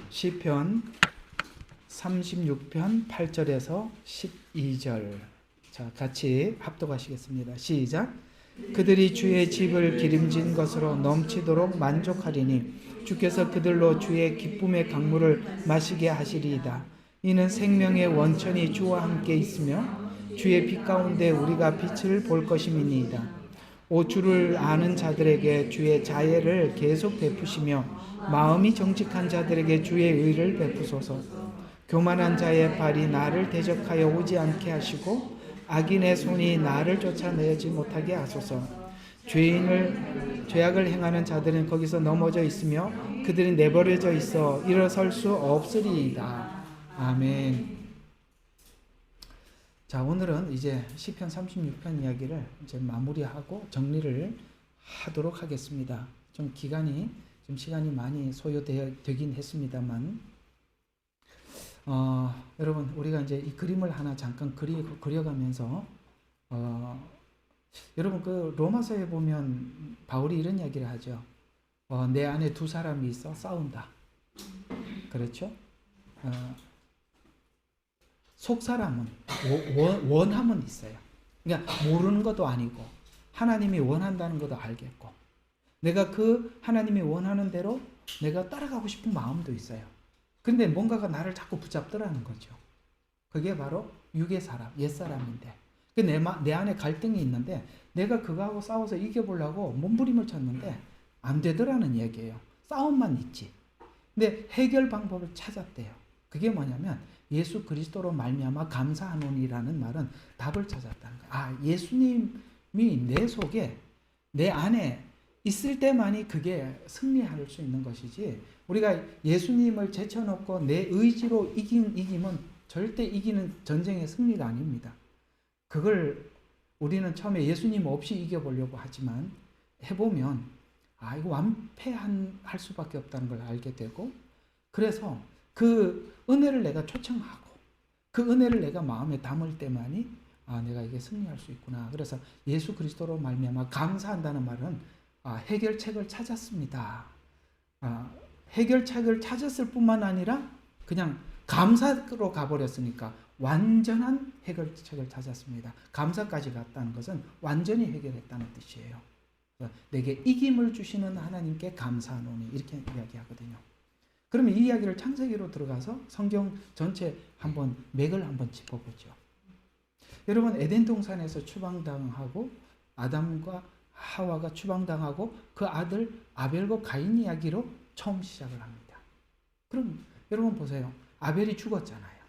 시편 36편 8절에서 12절. 자, 같이 합독하시겠습니다. 시작. 그들이 주의 집을 기름진 것으로 넘치도록 만족하리니 주께서 그들로 주의 기쁨의 강물을 마시게 하시리이다. 이는 생명의 원천이 주와 함께 있으며 주의 빛 가운데 우리가 빛을 볼 것임이니이다. 오 주를 아는 자들에게 주의 자애를 계속 베푸시며 마음이 정직한 자들에게 주의 의를 베푸소서. 교만한 자의 발이 나를 대적하여 오지 않게 하시고 악인의 손이 나를 쫓아내지 못하게 하소서. 죄악을 행하는 자들은 거기서 넘어져 있으며 그들이 내버려져 있어 일어설 수 없으리이다. 아멘. 자, 오늘은 이제 시편 36편 이야기를 이제 마무리하고 정리를 하도록 하겠습니다. 좀 시간이 많이 소요되긴 했습니다만, 여러분, 우리가 이제 이 그림을 하나 잠깐 그려가면서, 여러분, 그 로마서에 보면 바울이 이런 이야기를 하죠. 내 안에 두 사람이 있어 싸운다. 그렇죠? 속 사람은 원함은 있어요. 그러니까 모르는 것도 아니고 하나님이 원한다는 것도 알겠고 내가 그 하나님이 원하는 대로 내가 따라가고 싶은 마음도 있어요. 근데 뭔가가 나를 자꾸 붙잡더라는 거죠. 그게 바로 육의 사람, 옛사람인데 내 안에 갈등이 있는데 내가 그거하고 싸워서 이겨보려고 몸부림을 쳤는데 안 되더라는 얘기예요. 싸움만 있지. 근데 해결 방법을 찾았대요. 그게 뭐냐면 예수 그리스도로 말미암아 감사하노니라는 말은 답을 찾았다는 거예요. 예수님이 내 속에 내 안에 있을 때만이 그게 승리할 수 있는 것이지 우리가 예수님을 제쳐놓고 내 의지로 이김은 절대 이기는 전쟁의 승리가 아닙니다. 그걸 우리는 처음에 예수님 없이 이겨보려고 하지만 해보면 이거 완패할 수밖에 없다는 걸 알게 되고 그래서 그 은혜를 내가 초청하고 그 은혜를 내가 마음에 담을 때만이 내가 이게 승리할 수 있구나. 그래서 예수 그리스도로 말미암아 감사한다는 말은 해결책을 찾았습니다. 해결책을 찾았을 뿐만 아니라 그냥 감사로 가버렸으니까 완전한 해결책을 찾았습니다. 감사까지 갔다는 것은 완전히 해결했다는 뜻이에요. 내게 이김을 주시는 하나님께 감사하노니 이렇게 이야기하거든요. 그러면 이 이야기를 창세기로 들어가서 성경 전체 한번 맥을 한번 짚어보죠. 여러분 에덴 동산에서 추방당하고 아담과 하와가 추방당하고 그 아들 아벨과 가인 이야기로 처음 시작을 합니다. 그럼 여러분 보세요. 아벨이 죽었잖아요.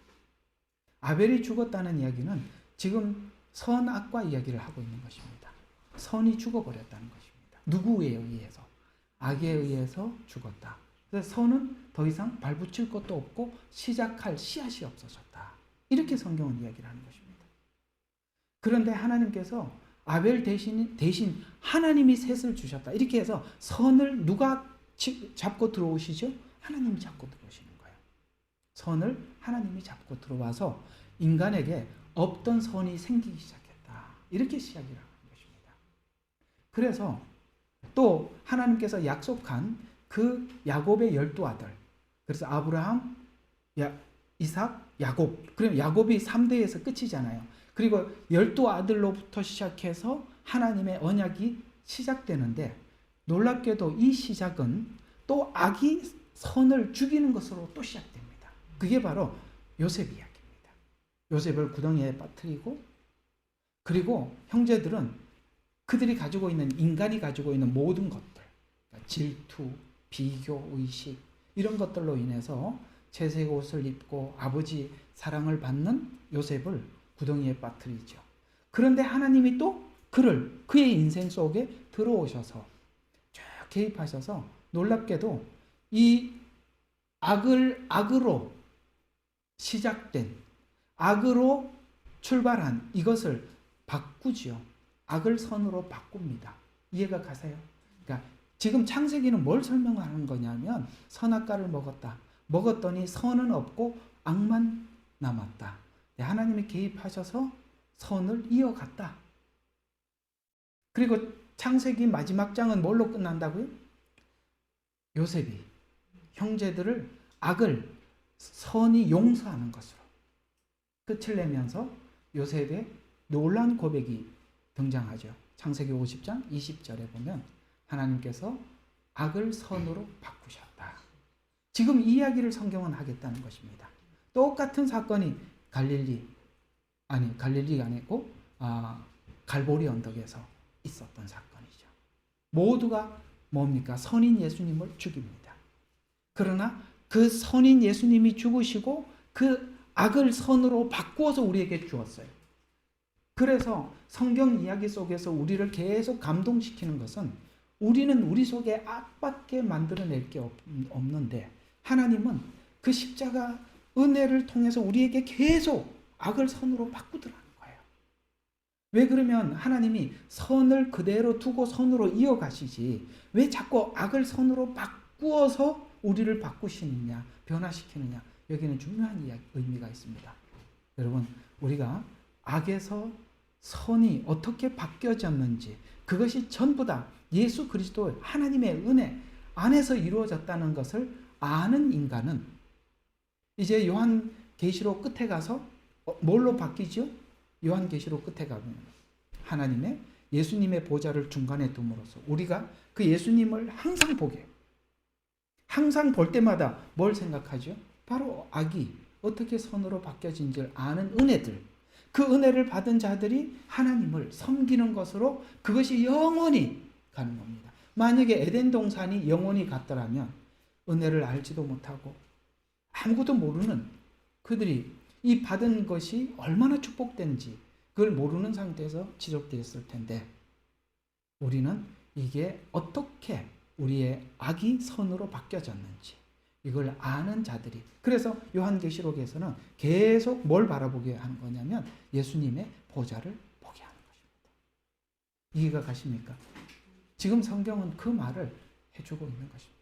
아벨이 죽었다는 이야기는 지금 선악과 이야기를 하고 있는 것입니다. 선이 죽어버렸다는 것입니다. 누구에 의해서? 악에 의해서 죽었다. 그래서 선은 더 이상 발붙일 것도 없고 시작할 씨앗이 없어졌다. 이렇게 성경은 이야기를 하는 것입니다. 그런데 하나님께서 아벨 대신 하나님이 셋을 주셨다. 이렇게 해서 선을 누가 잡고 들어오시죠? 하나님이 잡고 들어오시는 거예요. 선을 하나님이 잡고 들어와서 인간에게 없던 선이 생기기 시작했다. 이렇게 시작을 하는 것입니다. 그래서 또 하나님께서 약속한 그 야곱의 12아들. 그래서 아브라함, 이삭, 야곱. 그럼 야곱이 3대에서 끝이잖아요. 그리고 12아들로부터 시작해서 하나님의 언약이 시작되는데 놀랍게도 이 시작은 또 악이 선을 죽이는 것으로 또 시작됩니다. 그게 바로 요셉 이야기입니다. 요셉을 구덩이에 빠뜨리고 그리고 형제들은 그들이 가지고 있는 인간이 가지고 있는 모든 것들 그러니까 질투, 비교, 의식 이런 것들로 인해서 채색 옷을 입고 아버지 사랑을 받는 요셉을 구덩이에 빠뜨리죠. 그런데 하나님이 또 그의 인생 속에 들어오셔서 쭉 개입하셔서 놀랍게도 이 악으로 시작된 악으로 출발한 이것을 바꾸지요. 악을 선으로 바꿉니다. 이해가 가세요? 그러니까 지금 창세기는 뭘 설명하는 거냐면 선악과를 먹었더니 선은 없고 악만 남았다. 하나님이 개입하셔서 선을 이어갔다. 그리고 창세기 마지막 장은 뭘로 끝난다고요? 요셉이 형제들을 악을 선이 용서하는 것으로 끝을 내면서 요셉의 놀라운 고백이 등장하죠. 창세기 50장 20절에 보면 하나님께서 악을 선으로 바꾸셨다. 지금 이 이야기를 성경은 하겠다는 것입니다. 똑같은 사건이 갈릴리가 아니고 갈보리 언덕에서 있었던 사건이죠. 모두가 뭡니까? 선인 예수님을 죽입니다. 그러나 그 선인 예수님이 죽으시고 그 악을 선으로 바꾸어서 우리에게 주었어요. 그래서 성경 이야기 속에서 우리를 계속 감동시키는 것은 우리는 우리 속에 악밖에 만들어낼 게 없는데 하나님은 그 십자가 은혜를 통해서 우리에게 계속 악을 선으로 바꾸더라는 거예요. 왜 그러면 하나님이 선을 그대로 두고 선으로 이어가시지 왜 자꾸 악을 선으로 바꾸어서 우리를 바꾸시느냐, 변화시키느냐, 여기는 중요한 의미가 있습니다. 여러분, 우리가 악에서 선이 어떻게 바뀌어졌는지 그것이 전부 다 예수 그리스도의 하나님의 은혜 안에서 이루어졌다는 것을 아는 인간은 이제 요한계시록 끝에 가서 뭘로 바뀌죠? 요한계시록 끝에 가면 하나님의 예수님의 보좌를 중간에 둠으로써 우리가 그 예수님을 항상 보게, 항상 볼 때마다 뭘 생각하죠? 바로 악이 어떻게 선으로 바뀌어진지를 아는 은혜들, 그 은혜를 받은 자들이 하나님을 섬기는 것으로 그것이 영원히 가는 겁니다. 만약에 에덴 동산이 영원히 갔더라면 은혜를 알지도 못하고 아무것도 모르는 그들이 이 받은 것이 얼마나 축복된지 그걸 모르는 상태에서 지속되었을 텐데 우리는 이게 어떻게 우리의 악이 선으로 바뀌어졌는지 이걸 아는 자들이 그래서 요한계시록에서는 계속 뭘 바라보게 하는 거냐면 예수님의 보좌를 보게 하는 것입니다. 이해가 가십니까? 지금 성경은 그 말을 해주고 있는 것입니다.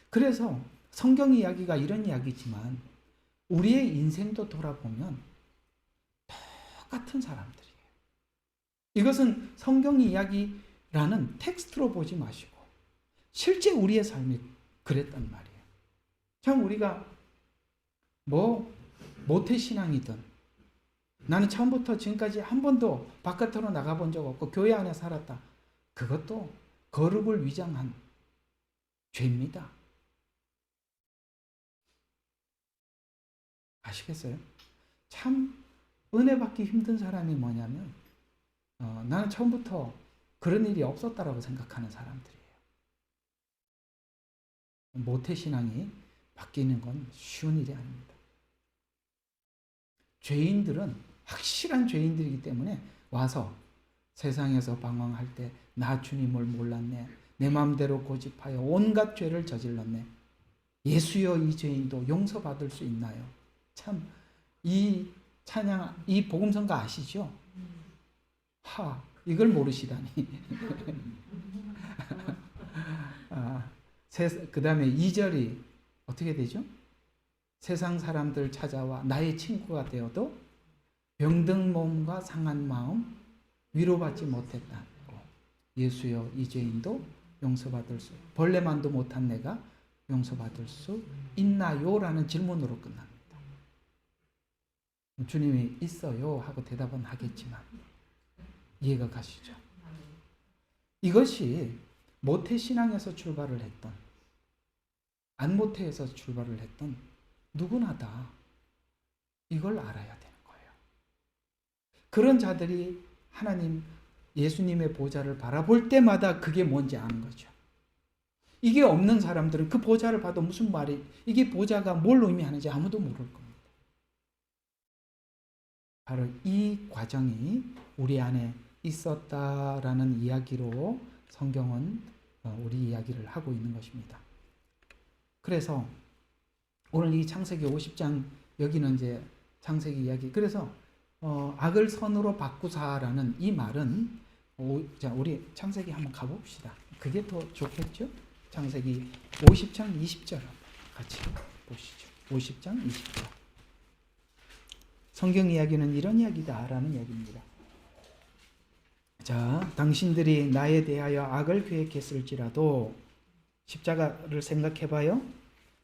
그래서 성경 이야기가 이런 이야기지만 우리의 인생도 돌아보면 똑같은 사람들이에요. 이것은 성경 이야기라는 텍스트로 보지 마시고 실제 우리의 삶이 그랬단 말이에요. 참 우리가 모태신앙이든 나는 처음부터 지금까지 한 번도 바깥으로 나가본 적 없고 교회 안에 살았다. 그것도 거룩을 위장한 죄입니다. 아시겠어요? 참 은혜 받기 힘든 사람이 뭐냐면 나는 처음부터 그런 일이 없었다라고 생각하는 사람들이에요. 모태신앙이 바뀌는 건 쉬운 일이 아닙니다. 죄인들은 확실한 죄인들이기 때문에 와서 세상에서 방황할 때 나 주님을 몰랐네. 내 마음대로 고집하여 온갖 죄를 저질렀네. 예수여 이 죄인도 용서받을 수 있나요? 참 이 찬양, 이 복음성가 아시죠? 이걸 모르시다니. 그 다음에 2절이 어떻게 되죠? 세상 사람들 찾아와 나의 친구가 되어도 병든 몸과 상한 마음 위로받지 못했다. 예수여 이 죄인도 용서받을 수 벌레만도 못한 내가 용서받을 수 있나요? 라는 질문으로 끝납니다. 주님이 있어요 하고 대답은 하겠지만 이해가 가시죠? 이것이 모태신앙에서 출발을 했던 안모태에서 출발을 했던 누구나 다 이걸 알아야 되는 거예요. 그런 자들이 하나님 예수님의 보좌를 바라볼 때마다 그게 뭔지 아는 거죠. 이게 없는 사람들은 그 보좌를 봐도 무슨 말이 이게 보좌가 뭘 의미하는지 아무도 모를 겁니다. 바로 이 과정이 우리 안에 있었다라는 이야기로 성경은 우리 이야기를 하고 있는 것입니다. 그래서 오늘 이 창세기 50장 여기는 이제 창세기 이야기. 그래서 악을 선으로 바꾸사라는 이 말은 자 우리 창세기 한번 가봅시다. 그게 더 좋겠죠? 창세기 50장 20절 같이 보시죠. 50장 20절. 성경 이야기는 이런 이야기다라는 이야기입니다. 자, 당신들이 나에 대하여 악을 계획했을지라도 십자가를 생각해 봐요.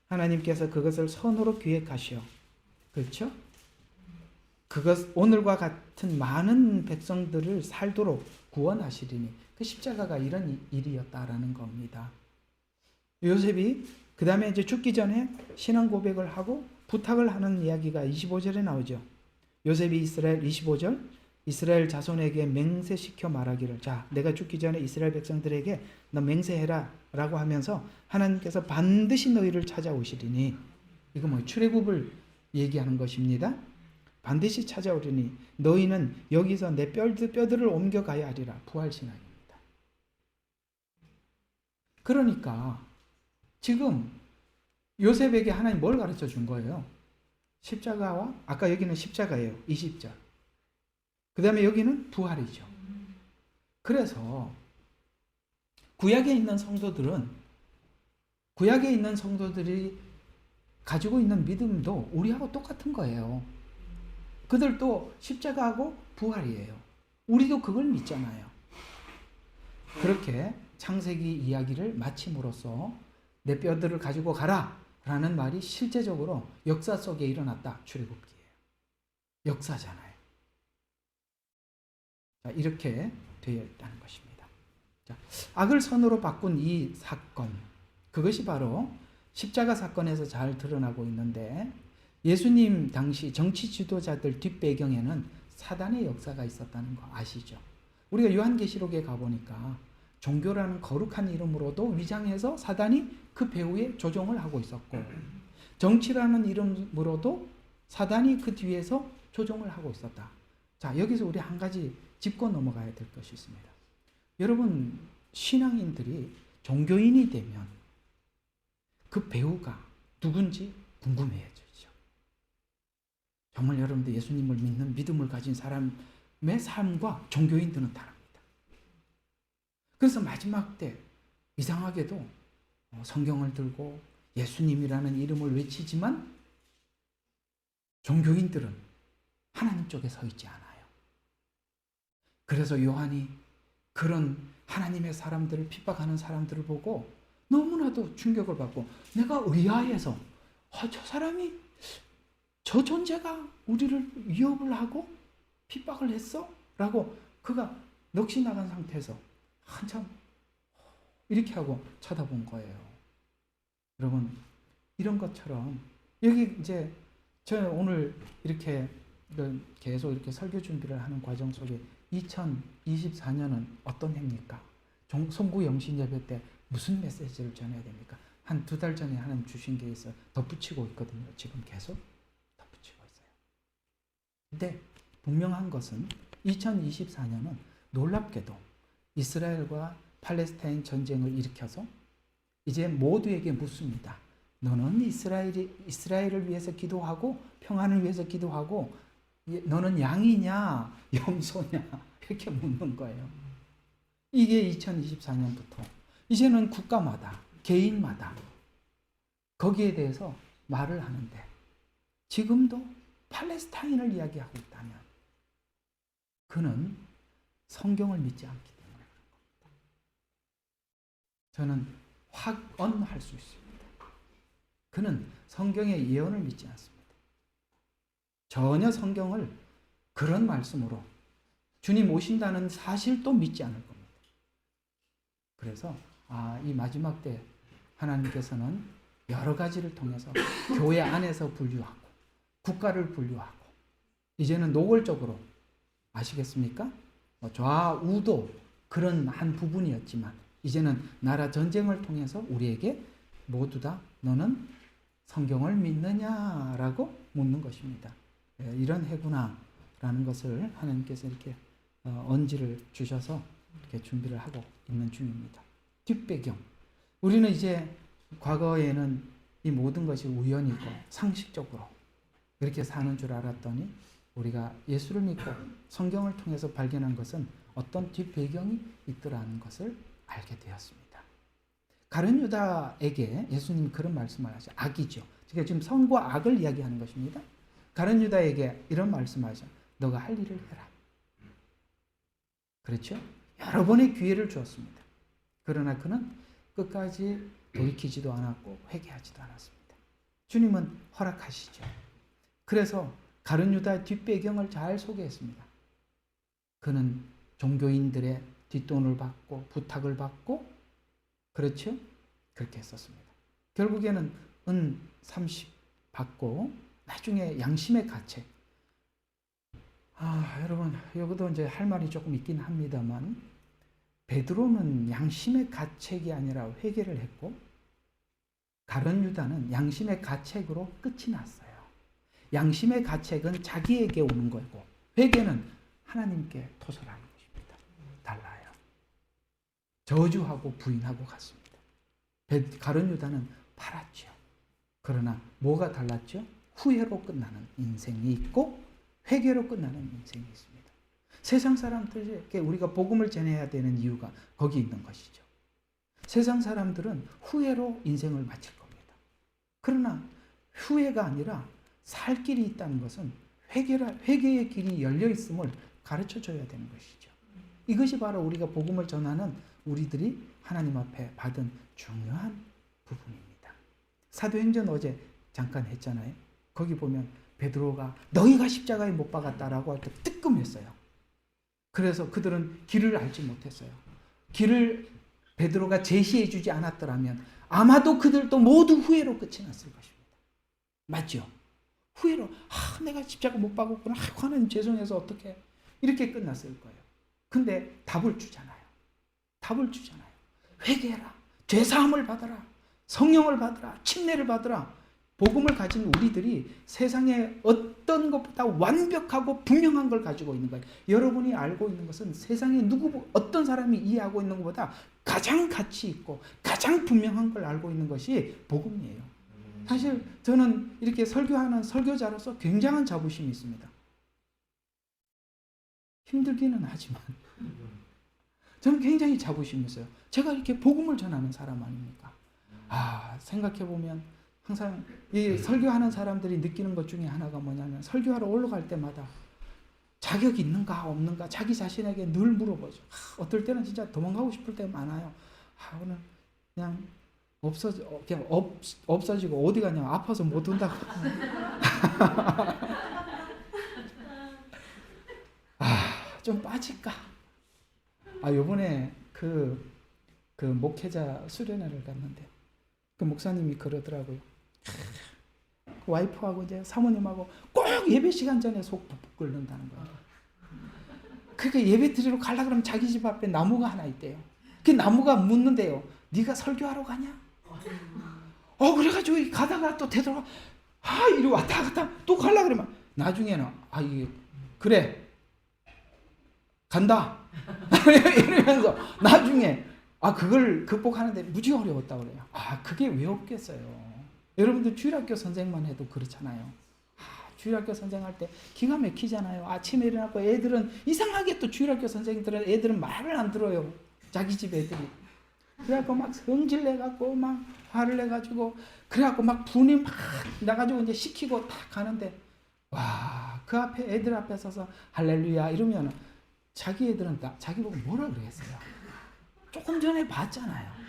하나님께서 그것을 선으로 기획하시어, 그렇죠? 그것 오늘과 같은 많은 백성들을 살도록 구원하시리니 그 십자가가 이런 일이었다라는 겁니다. 요셉이 그 다음에 이제 죽기 전에 신앙 고백을 하고 부탁을 하는 이야기가 25절에 나오죠. 요셉이 이스라엘 25절 이스라엘 자손에게 맹세시켜 말하기를, 자, 내가 죽기 전에 이스라엘 백성들에게 너 맹세해라 라고 하면서 하나님께서 반드시 너희를 찾아오시리니, 이거 뭐 출애굽을 얘기하는 것입니다. 반드시 찾아오리니 너희는 여기서 내 뼈들을 옮겨가야 하리라. 부활신앙입니다. 그러니까 지금 요셉에게 하나님 뭘 가르쳐 준 거예요? 십자가와, 아까 여기는 십자가예요. 20절. 그 다음에 여기는 부활이죠. 그래서 구약에 있는 성도들이 가지고 있는 믿음도 우리하고 똑같은 거예요. 그들도 십자가하고 부활이에요. 우리도 그걸 믿잖아요. 그렇게 창세기 이야기를 마침으로써 내 뼈들을 가지고 가라 라는 말이 실제적으로 역사 속에 일어났다. 출애굽기예요. 역사잖아요. 자, 이렇게 되어 있다는 것입니다. 자, 악을 선으로 바꾼 이 사건, 그것이 바로 십자가 사건에서 잘 드러나고 있는데, 예수님 당시 정치 지도자들 뒷배경에는 사단의 역사가 있었다는 거 아시죠? 우리가 요한계시록에 가보니까 종교라는 거룩한 이름으로도 위장해서 사단이 그 배후에 조종을 하고 있었고, 정치라는 이름으로도 사단이 그 뒤에서 조종을 하고 있었다. 자, 여기서 우리 한 가지 짚고 넘어가야 될 것이 있습니다. 여러분, 신앙인들이 종교인이 되면 그 배우가 누군지 궁금해지죠. 정말 여러분들 예수님을 믿는 믿음을 가진 사람의 삶과 종교인들은 다릅니다. 그래서 마지막 때 이상하게도 성경을 들고 예수님이라는 이름을 외치지만 종교인들은 하나님 쪽에 서 있지 않아요. 그래서 요한이 그런 하나님의 사람들을 핍박하는 사람들을 보고 너무나도 충격을 받고, 내가 의아해서 저 사람이, 저 존재가 우리를 위협을 하고 핍박을 했어? 라고 그가 넋이 나간 상태에서 한참 이렇게 하고 쳐다본 거예요. 여러분, 이런 것처럼 여기 이제 저는 오늘 이렇게 계속 이렇게 설교 준비를 하는 과정 속에 2024년은 어떤 해입니까? 송구 영신 예배 때 무슨 메시지를 전해야 됩니까? 한 2달 전에 하나님 주신 게 있어 덧붙이고 있거든요. 지금 계속 덧붙이고 있어요. 근데 분명한 것은 2024년은 놀랍게도 이스라엘과 팔레스타인 전쟁을 일으켜서 이제 모두에게 묻습니다. 너는 이스라엘을 위해서 기도하고 평안을 위해서 기도하고 너는 양이냐 염소냐 이렇게 묻는 거예요. 이게 2024년부터 이제는 국가마다 개인마다 거기에 대해서 말을 하는데, 지금도 팔레스타인을 이야기하고 있다면 그는 성경을 믿지 않기 때문에 그런 겁니다. 저는 확언할 수 있습니다. 그는 성경의 예언을 믿지 않습니다. 전혀 성경을 그런 말씀으로 주님 오신다는 사실도 믿지 않을 겁니다. 그래서 이 마지막 때 하나님께서는 여러 가지를 통해서 교회 안에서 분류하고 국가를 분류하고, 이제는 노골적으로, 아시겠습니까? 좌우도 그런 한 부분이었지만 이제는 나라 전쟁을 통해서 우리에게 모두 다 너는 성경을 믿느냐라고 묻는 것입니다. 이런 해구나라는 것을 하나님께서 이렇게 언지를 주셔서 이렇게 준비를 하고 있는 중입니다. 뒷배경. 우리는 이제 과거에는 이 모든 것이 우연이고 상식적으로 그렇게 사는 줄 알았더니, 우리가 예수를 믿고 성경을 통해서 발견한 것은 어떤 뒷배경이 있더라는 것을 알게 되었습니다. 가룟 유다에게 예수님이 그런 말씀을 하죠. 악이죠. 그러니까 지금 선과 악을 이야기하는 것입니다. 가룟 유다에게 이런 말씀하죠. 너가 할 일을 해라. 그렇죠? 여러 번의 기회를 주었습니다. 그러나 그는 끝까지 돌이키지도 않았고 회개하지도 않았습니다. 주님은 허락하시죠. 그래서 가룟 유다의 뒷배경을 잘 소개했습니다. 그는 종교인들의 뒷돈을 받고 부탁을 받고 그렇죠? 그렇게 했었습니다. 결국에는 은 30 받고 나중에 양심의 가책. 여러분 여기도 이제 할 말이 조금 있긴 합니다만 베드로는 양심의 가책이 아니라 회개를 했고 가룟 유다는 양심의 가책으로 끝이 났어요. 양심의 가책은 자기에게 오는 거고 회개는 하나님께 토설하는 것입니다. 달라요. 저주하고 부인하고 같습니다. 가룟 유다는 팔았죠. 그러나 뭐가 달랐죠? 후회로 끝나는 인생이 있고 회개로 끝나는 인생이 있습니다. 세상 사람들에게 우리가 복음을 전해야 되는 이유가 거기 있는 것이죠. 세상 사람들은 후회로 인생을 마칠 겁니다. 그러나 후회가 아니라 살 길이 있다는 것은 회개의 길이 열려 있음을 가르쳐 줘야 되는 것이죠. 이것이 바로 우리가 복음을 전하는 우리들이 하나님 앞에 받은 중요한 부분입니다. 사도행전 어제 잠깐 했잖아요. 거기 보면 베드로가 너희가 십자가에 못 박았다라고 할 때 뜨끔했어요. 그래서 그들은 길을 알지 못했어요. 길을 베드로가 제시해 주지 않았더라면 아마도 그들도 모두 후회로 끝이 났을 것입니다. 맞죠? 후회로 내가 십자가 못 박았구나. 하나님 죄송해서 어떻게 이렇게 끝났을 거예요. 근데 답을 주잖아요. 회개해라. 죄사함을 받아라. 성령을 받아라. 침례를 받아라. 복음을 가진 우리들이 세상에 어떤 것보다 완벽하고 분명한 걸 가지고 있는 거예요. 여러분이 알고 있는 것은 세상에 어떤 사람이 이해하고 있는 것보다 가장 가치 있고 가장 분명한 걸 알고 있는 것이 복음이에요. 사실 저는 이렇게 설교하는 설교자로서 굉장한 자부심이 있습니다. 힘들기는 하지만 저는 굉장히 자부심이 있어요. 제가 이렇게 복음을 전하는 사람 아닙니까? 생각해보면 항상 이 설교하는 사람들이 느끼는 것 중에 하나가 뭐냐면 설교하러 올라갈 때마다 자격이 있는가 없는가 자기 자신에게 늘 물어보죠. 어떨 때는 진짜 도망가고 싶을 때 많아요. 오늘 그냥 없어지고 어디 가냐 아파서 못 온다고. 좀 빠질까? 요번에 그 목회자 수련회를 갔는데 그 목사님이 그러더라고요. 와이프하고 이제 사모님하고 꼭 예배 시간 전에 속 북북 끓는다는 거예요. 그러니까 예배 드리러 가려고 그러면 자기 집 앞에 나무가 하나 있대요. 그 나무가 묻는데요. 네가 설교하러 가냐? 그래가지고 가다가 또 되돌아 이리 왔다 갔다 또 가려고 그러면 나중에는 이게 그래 간다 이러면서 나중에 그걸 극복하는데 무지 어려웠다고 그래요. 그게 왜 없겠어요. 여러분들 주일학교 선생만 해도 그렇잖아요. 주일학교 선생할 때 기가 막히잖아요. 아침에 일어나고 애들은 이상하게 또 주일학교 선생님들은 애들은 말을 안 들어요. 자기 집 애들이. 그래갖고 막 성질 내갖고 막 화를 내가지고 그래갖고 막 분이 막 나가지고 이제 시키고 딱 가는데 그 앞에 애들 앞에 서서 할렐루야 이러면 자기 애들은 자기 보고 뭐라 그러겠어요. 조금 전에 봤잖아요.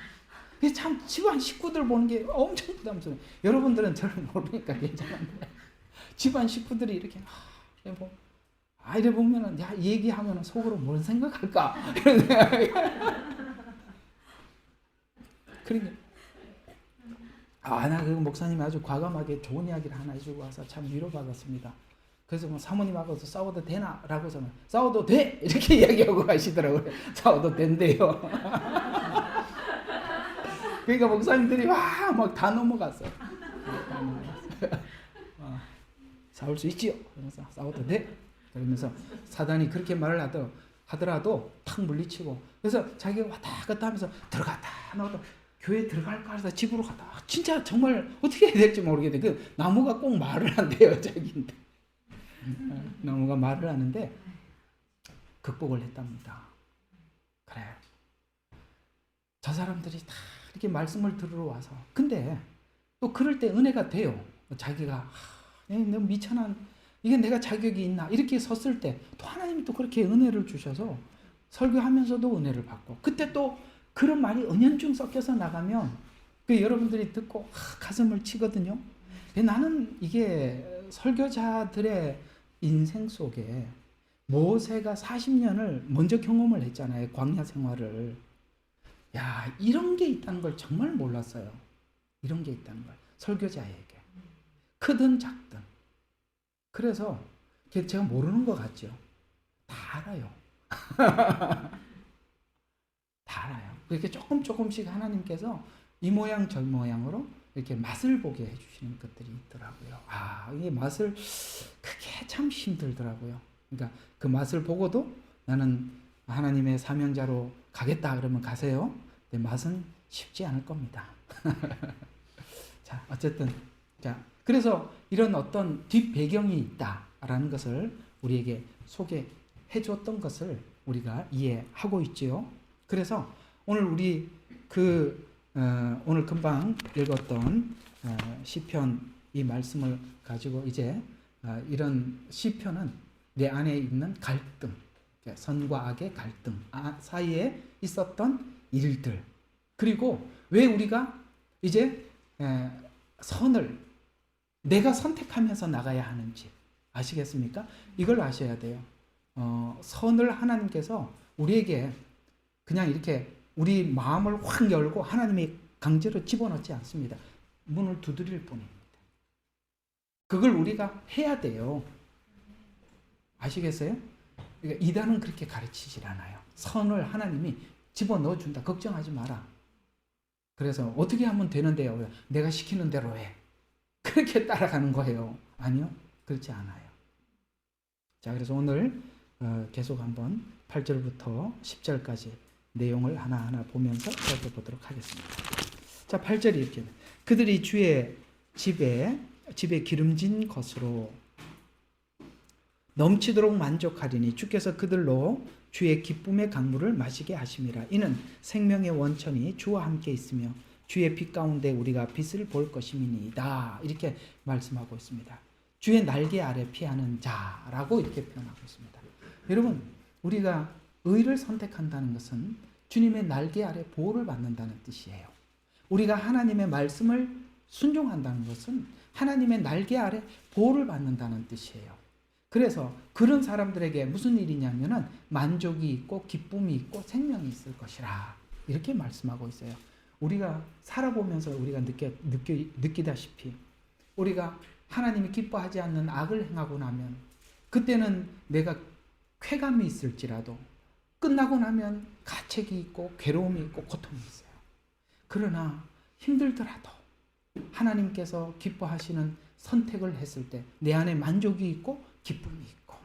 참 집안 식구들 보는 게 엄청 부담스러워요. 여러분들은 저를 모르니까 괜찮은데 집안 식구들이 이렇게 이래 보면은 얘기하면은 속으로 뭘 생각할까 이런 생각이. 그러니까 나 그 목사님이 아주 과감하게 좋은 이야기를 하나 해주고 와서 참 위로받았습니다. 그래서 사모님하고 싸워도 되나? 라고 해서 싸워도 돼! 이렇게 이야기하고 가시더라고요. 싸워도 된대요. 그러니까 목사님들이 막 다 넘어갔어요. 싸울 수 있지요. 그래서 싸워도 돼. 그러면서 사단이 그렇게 말을 하더라도 탁 물리치고 그래서 자기가 왔다 갔다 하면서 들어갔다 나왔다 교회 들어갈까 해서 집으로 갔다. 진짜 정말 어떻게 해야 될지 모르겠는데 그 나무가 꼭 말을 한대요. 자기인데. 나무가 말을 하는데 극복을 했답니다. 그래. 저 사람들이 다 이렇게 말씀을 들으러 와서 근데 또 그럴 때 은혜가 돼요. 자기가 너무 미천한 이게 내가 자격이 있나 이렇게 섰을 때 또 하나님이 또 그렇게 은혜를 주셔서 설교하면서도 은혜를 받고 그때 또 그런 말이 은연중 섞여서 나가면 그 여러분들이 듣고 가슴을 치거든요. 나는 이게 설교자들의 인생 속에 모세가 40년을 먼저 경험을 했잖아요. 광야 생활을. 야, 이런 게 있다는 걸 정말 몰랐어요. 이런 게 있다는 걸. 설교자에게. 크든 작든. 그래서 제가 모르는 것 같죠. 다 알아요. 다 알아요. 그렇게 조금씩 하나님께서 이 모양 저 모양으로 이렇게 맛을 보게 해주시는 것들이 있더라고요. 이게 맛을, 그게 참 힘들더라고요. 그러니까 그 맛을 보고도 나는 하나님의 사명자로 가겠다 그러면 가세요. 근데 맛은 쉽지 않을 겁니다. 자, 어쨌든. 자, 그래서 이런 어떤 뒷배경이 있다라는 것을 우리에게 소개해 줬던 것을 우리가 이해하고 있지요. 그래서 오늘 우리 오늘 금방 읽었던 시편 이 말씀을 가지고 이제 이런 시편은 내 안에 있는 갈등, 선과 악의 갈등 사이에 있었던 일들, 그리고 왜 우리가 이제 선을 내가 선택하면서 나가야 하는지 아시겠습니까? 이걸 아셔야 돼요. 선을 하나님께서 우리에게 그냥 이렇게 우리 마음을 확 열고 하나님이 강제로 집어넣지 않습니다. 문을 두드릴 뿐입니다. 그걸 우리가 해야 돼요. 아시겠어요? 그러니까 이단은 그렇게 가르치질 않아요. 선을 하나님이 집어넣어준다. 걱정하지 마라. 그래서 어떻게 하면 되는데요? 내가 시키는 대로 해. 그렇게 따라가는 거예요. 아니요. 그렇지 않아요. 자, 그래서 오늘 계속 한번 8절부터 10절까지 내용을 하나하나 보면서 살펴보도록 하겠습니다. 자, 8절이 이렇게 그들이 주의 집에 기름진 것으로 넘치도록 만족하리니 주께서 그들로 주의 기쁨의 강물을 마시게 하심이라. 이는 생명의 원천이 주와 함께 있으며 주의 빛 가운데 우리가 빛을 볼 것임이니이다. 이렇게 말씀하고 있습니다. 주의 날개 아래 피하는 자라고 이렇게 표현하고 있습니다. 여러분, 우리가 의를 선택한다는 것은 주님의 날개 아래 보호를 받는다는 뜻이에요. 우리가 하나님의 말씀을 순종한다는 것은 하나님의 날개 아래 보호를 받는다는 뜻이에요. 그래서 그런 사람들에게 무슨 일이냐면은 만족이 있고 기쁨이 있고 생명이 있을 것이라 이렇게 말씀하고 있어요. 우리가 살아보면서 우리가 느끼다시피 우리가 하나님이 기뻐하지 않는 악을 행하고 나면 그때는 내가 쾌감이 있을지라도 끝나고 나면 가책이 있고 괴로움이 있고 고통이 있어요. 그러나 힘들더라도 하나님께서 기뻐하시는 선택을 했을 때 내 안에 만족이 있고 기쁨이 있고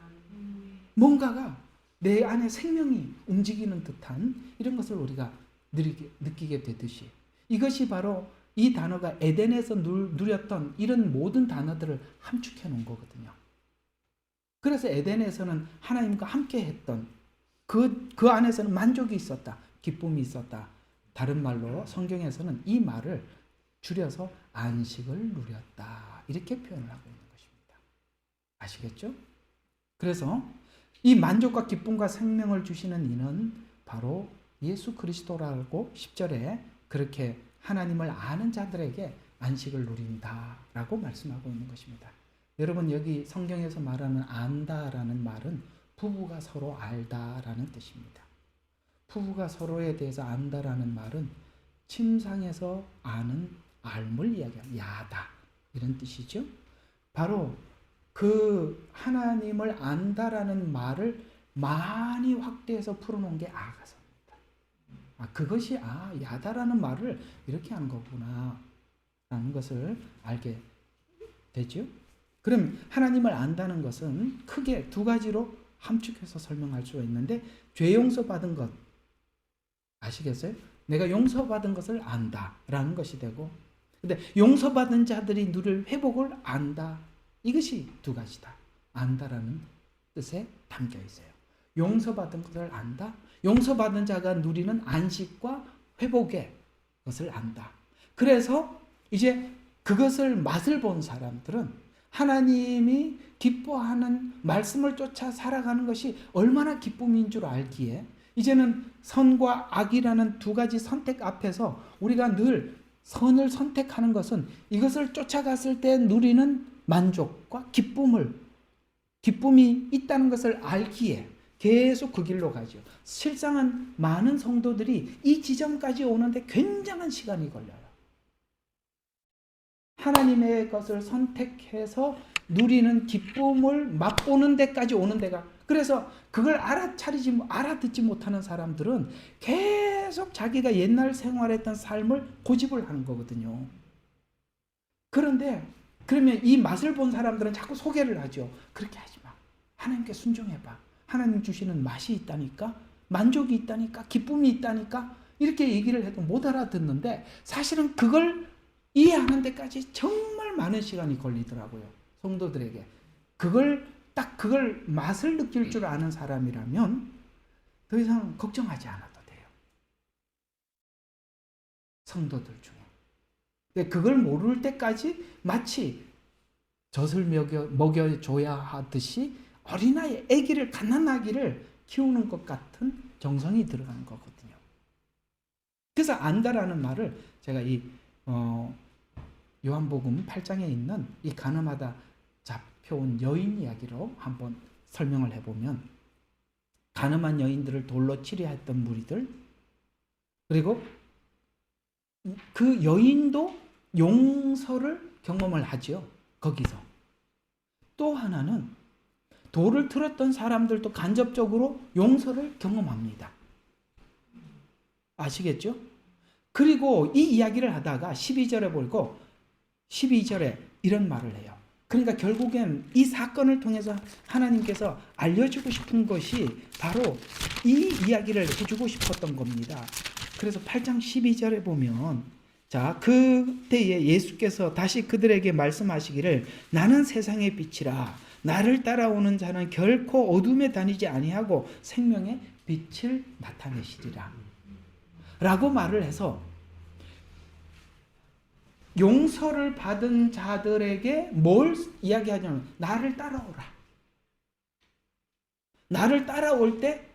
뭔가가 내 안에 생명이 움직이는 듯한 이런 것을 우리가 느끼게 되듯이 이것이 바로 이 단어가 에덴에서 누렸던 이런 모든 단어들을 함축해 놓은 거거든요. 그래서 에덴에서는 하나님과 함께 했던 그 안에서는 만족이 있었다. 기쁨이 있었다. 다른 말로 성경에서는 이 말을 줄여서 안식을 누렸다. 이렇게 표현을 하고 있는 것입니다. 아시겠죠? 그래서 이 만족과 기쁨과 생명을 주시는 이는 바로 예수 그리스도라고 10절에 그렇게 하나님을 아는 자들에게 안식을 누린다라고 말씀하고 있는 것입니다. 여러분, 여기 성경에서 말하는 안다라는 말은 부부가 서로 알다라는 뜻입니다. 부부가 서로에 대해서 안다라는 말은 침상에서 아는 알물 이야기하는 야다 이런 뜻이죠. 바로 그 하나님을 안다라는 말을 많이 확대해서 풀어놓은 게 아가서입니다. 그것이 야다라는 말을 이렇게 하는 거구나 라는 것을 알게 되죠. 그럼 하나님을 안다는 것은 크게 두 가지로 함축해서 설명할 수 있는데 죄 용서받은 것 아시겠어요? 내가 용서받은 것을 안다라는 것이 되고 근데 용서받은 자들이 누릴 회복을 안다. 이것이 두 가지다. 안다라는 뜻에 담겨 있어요. 용서받은 것을 안다. 용서받은 자가 누리는 안식과 회복의 것을 안다. 그래서 이제 그것을 맛을 본 사람들은 하나님이 기뻐하는 말씀을 쫓아 살아가는 것이 얼마나 기쁨인 줄 알기에 이제는 선과 악이라는 두 가지 선택 앞에서 우리가 늘 선을 선택하는 것은 이것을 쫓아갔을 때 누리는 만족과 기쁨이 있다는 것을 알기에 계속 그 길로 가죠. 실상은 많은 성도들이 이 지점까지 오는데 굉장한 시간이 걸려요. 하나님의 것을 선택해서 누리는 기쁨을 맛보는 데까지 오는 데가, 그래서 그걸 알아듣지 못하는 사람들은 계속 자기가 옛날 생활했던 삶을 고집을 하는 거거든요. 그런데 그러면 이 맛을 본 사람들은 자꾸 소개를 하죠. 그렇게 하지 마. 하나님께 순종해봐. 하나님 주시는 맛이 있다니까, 만족이 있다니까, 기쁨이 있다니까, 이렇게 얘기를 해도 못 알아듣는데 사실은 그걸 이해하는 데까지 정말 많은 시간이 걸리더라고요. 성도들에게. 그걸 맛을 느낄 줄 아는 사람이라면 더 이상 걱정하지 않아도 돼요. 성도들 중에. 그걸 모를 때까지 마치 젖을 먹여줘야 하듯이 어린아이, 갓난아기를 키우는 것 같은 정성이 들어가는 거거든요. 그래서 안다라는 말을 제가 이 요한복음 8장에 있는 이 가늠하다 잡혀온 여인 이야기로 한번 설명을 해보면, 가늠한 여인들을 돌로 치려했던 무리들, 그리고 그 여인도 용서를 경험을 하죠. 거기서. 또 하나는 돌을 틀었던 사람들도 간접적으로 용서를 경험합니다. 아시겠죠? 그리고 이 이야기를 하다가 12절에 보고 12절에 이런 말을 해요. 그러니까 결국엔 이 사건을 통해서 하나님께서 알려주고 싶은 것이 바로 이 이야기를 해주고 싶었던 겁니다. 그래서 8장 12절에 보면, 자, 그때에 예수께서 다시 그들에게 말씀하시기를 나는 세상의 빛이라 나를 따라오는 자는 결코 어둠에 다니지 아니하고 생명의 빛을 나타내시리라 라고 말을 해서, 용서를 받은 자들에게 뭘 이야기하냐면 나를 따라오라. 나를 따라올 때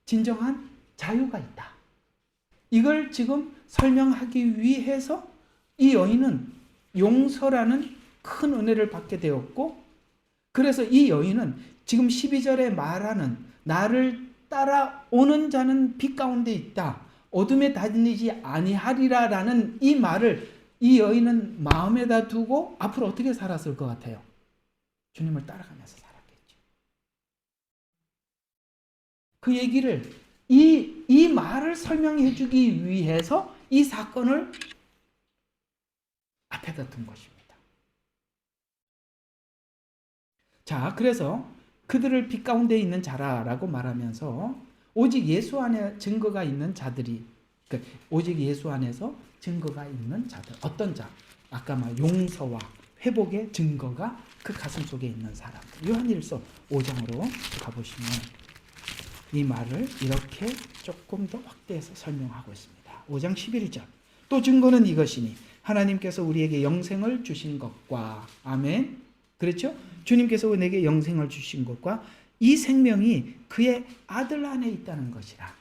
진정한 자유가 있다. 이걸 지금 설명하기 위해서 이 여인은 용서라는 큰 은혜를 받게 되었고, 그래서 이 여인은 지금 12절에 말하는 나를 따라오는 자는 빛 가운데 있다, 어둠에 다니지 아니하리라 라는 이 말을 이 여인은 마음에다 두고 앞으로 어떻게 살았을 것 같아요? 주님을 따라가면서 살았겠죠. 그 얘기를, 이 말을 설명해 주기 위해서 이 사건을 앞에다 둔 것입니다. 자, 그래서 그들을 빛 가운데 있는 자라라고 말하면서 오직 예수 안에 증거가 있는 자들이, 오직 예수 안에서 증거가 있는 자들, 어떤 자? 아까 말 용서와 회복의 증거가 그 가슴 속에 있는 사람들. 요한일서 5장으로 가보시면 이 말을 이렇게 조금 더 확대해서 설명하고 있습니다. 5장 11절. 또 증거는 이것이니 하나님께서 우리에게 영생을 주신 것과, 아멘. 그렇죠? 주님께서 내게 영생을 주신 것과 이 생명이 그의 아들 안에 있다는 것이라.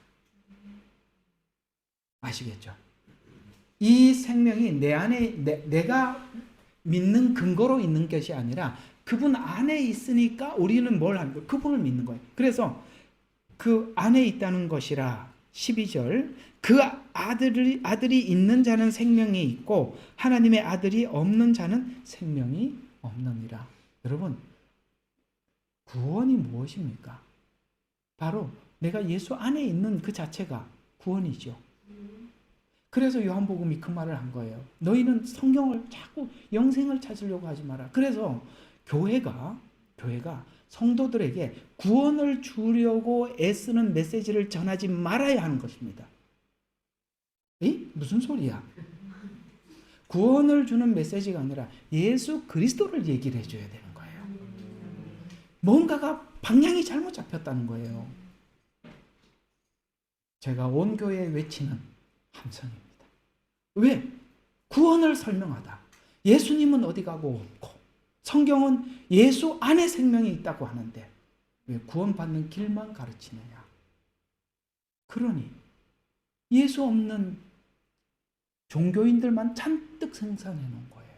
아시겠죠? 이 생명이 내 안에, 내가 믿는 근거로 있는 것이 아니라 그분 안에 있으니까 우리는 뭘 하는 거예요? 그분을 믿는 거예요. 그래서 그 안에 있다는 것이라. 12절. 그 아들이 있는 자는 생명이 있고 하나님의 아들이 없는 자는 생명이 없느니라. 여러분, 구원이 무엇입니까? 바로 내가 예수 안에 있는 그 자체가 구원이죠. 그래서 요한복음이 그 말을 한 거예요. 너희는 성경을 자꾸 영생을 찾으려고 하지 마라. 그래서 교회가 성도들에게 구원을 주려고 애쓰는 메시지를 전하지 말아야 하는 것입니다. 무슨 소리야? 구원을 주는 메시지가 아니라 예수 그리스도를 얘기를 해줘야 되는 거예요. 뭔가가 방향이 잘못 잡혔다는 거예요. 제가 온 교회에 외치는 함성입니다. 왜? 구원을 설명하다. 예수님은 어디 가고 없고 성경은 예수 안에 생명이 있다고 하는데 왜 구원받는 길만 가르치느냐? 그러니 예수 없는 종교인들만 잔뜩 생산해 놓은 거예요.